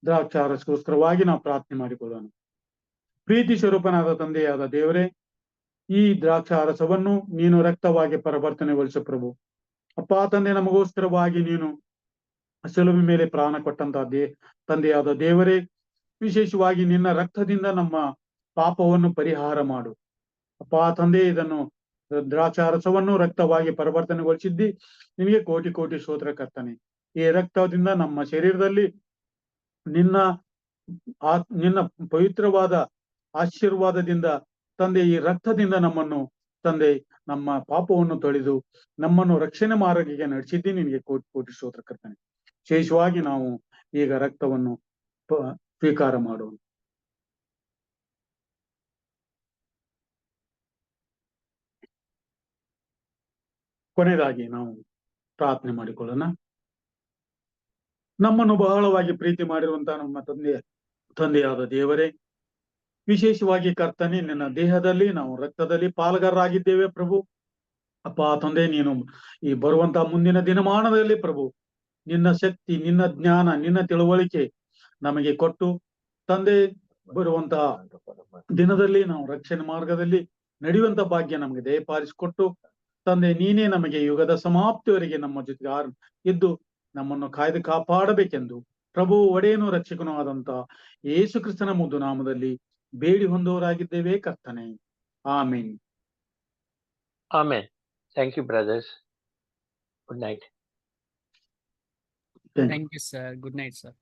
Speaker 6: ದ್ರಾಕ್ಷಾರಸಕ್ಕೋಸ್ಕರವಾಗಿ ನಾವು ಪ್ರಾರ್ಥನೆ ಮಾಡಿಕೊಳ್ಳೋಣ. ಪ್ರೀತಿ ಸ್ವರೂಪನಾದ ತಂದೆಯಾದ ದೇವರೇ, ಈ ದ್ರಾಕ್ಷಾರಸವನ್ನು ನೀನು ರಕ್ತವಾಗಿ ಪರಿವರ್ತನೆಗೊಳಿಸು ಪ್ರಭು. ಅಪ್ಪ ತಂದೆ, ನಮಗೋಸ್ಕರವಾಗಿ ನೀನು ಶಿಲುಬೆ ಮೇಲೆ ಪ್ರಾಣ ಕೊಟ್ಟಂತ ತಂದೆಯಾದ ದೇವರೇ, ವಿಶೇಷವಾಗಿ ನಿನ್ನ ರಕ್ತದಿಂದ ನಮ್ಮ ಪಾಪವನ್ನು ಪರಿಹಾರ ಮಾಡು. ಅಪ್ಪ ತಂದೆ, ಇದನ್ನು ದ್ರಾಕ್ಷಾರಸವನ್ನು ರಕ್ತವಾಗಿ ಪರಿವರ್ತನೆಗೊಳಿಸಿದ್ದಿ, ನಿನಗೆ ಕೋಟಿ ಕೋಟಿ ಸ್ತೋತ್ರ ಕರ್ತನೆ. ಈ ರಕ್ತದಿಂದ ನಮ್ಮ ಶರೀರದಲ್ಲಿ ನಿನ್ನ ಪವಿತ್ರವಾದ ಆಶೀರ್ವಾದದಿಂದ ತಂದೆ, ಈ ರಕ್ತದಿಂದ ನಮ್ಮನ್ನು ತಂದೆ ನಮ್ಮ ಪಾಪವನ್ನು ತೊಳೆದು ನಮ್ಮನ್ನು ರಕ್ಷಣೆ ಮಾರ್ಗಕ್ಕೆ ನಡೆಸಿದ್ದಿ, ನಿನಗೆ ಕೋಟಿ ಕೋಟಿ ಸ್ತೋತ್ರ ಕರ್ತನೆ. ವಿಶೇಷವಾಗಿ ನಾವು ಈಗ ರಕ್ತವನ್ನು ಸ್ವೀಕಾರ ಮಾಡೋಣ. ಕೊನೆಯದಾಗಿ ನಾವು ಪ್ರಾರ್ಥನೆ ಮಾಡಿಕೊಳ್ಳೋಣ. ನಮ್ಮನ್ನು ಬಹಳವಾಗಿ ಪ್ರೀತಿ ಮಾಡಿರುವಂತಹ ನಮ್ಮ ತಂದೆಯಾದ ದೇವರೇ, ವಿಶೇಷವಾಗಿ ಕರ್ತನೆ, ನಿನ್ನ ದೇಹದಲ್ಲಿ ನಾವು ರಕ್ತದಲ್ಲಿ ಪಾಲುಗಾರರಾಗಿದ್ದೇವೆ ಪ್ರಭು. ಅಪ್ಪ ತಂದೆ, ನೀನು ಈ ಬರುವಂತಹ ಮುಂದಿನ ದಿನಮಾನದಲ್ಲಿ ಪ್ರಭು ನಿನ್ನ ಶಕ್ತಿ, ನಿನ್ನ ಜ್ಞಾನ, ನಿನ್ನ ತಿಳುವಳಿಕೆ ನಮಗೆ ಕೊಟ್ಟು ತಂದೆ, ಬರುವಂತಹ ದಿನದಲ್ಲಿ ನಾವು ರಕ್ಷಣೆ ಮಾರ್ಗದಲ್ಲಿ ನಡೆಯುವಂತ ಭಾಗ್ಯ ನಮಗೆ ದಯಪಾಲಿಸಿಕೊಟ್ಟು ತಂದೆ, ನೀನೇ ನಮಗೆ ಯುಗದ ಸಮಾಪ್ತಿಯವರೆಗೆ ನಮ್ಮ ಜೊತೆಗೆ ಇದ್ದು ನಮ್ಮನ್ನು ಕಾಯ್ದು ಕಾಪಾಡಬೇಕೆಂದು ಪ್ರಭು ಒಡೆಯನು ರಕ್ಷಕನೂ ಆದಂತ ಯೇಸು ಕ್ರಿಸ್ತನ ಮುದ್ದು ನಾಮದಲ್ಲಿ ಬೇಡಿ ಹೊಂದವರಾಗಿದ್ದೇವೆ ಕರ್ತನೆ. ಆಮೇನ್.
Speaker 2: Amen. Thank you, brothers. Good night.
Speaker 1: Thank you, sir. Good night, sir.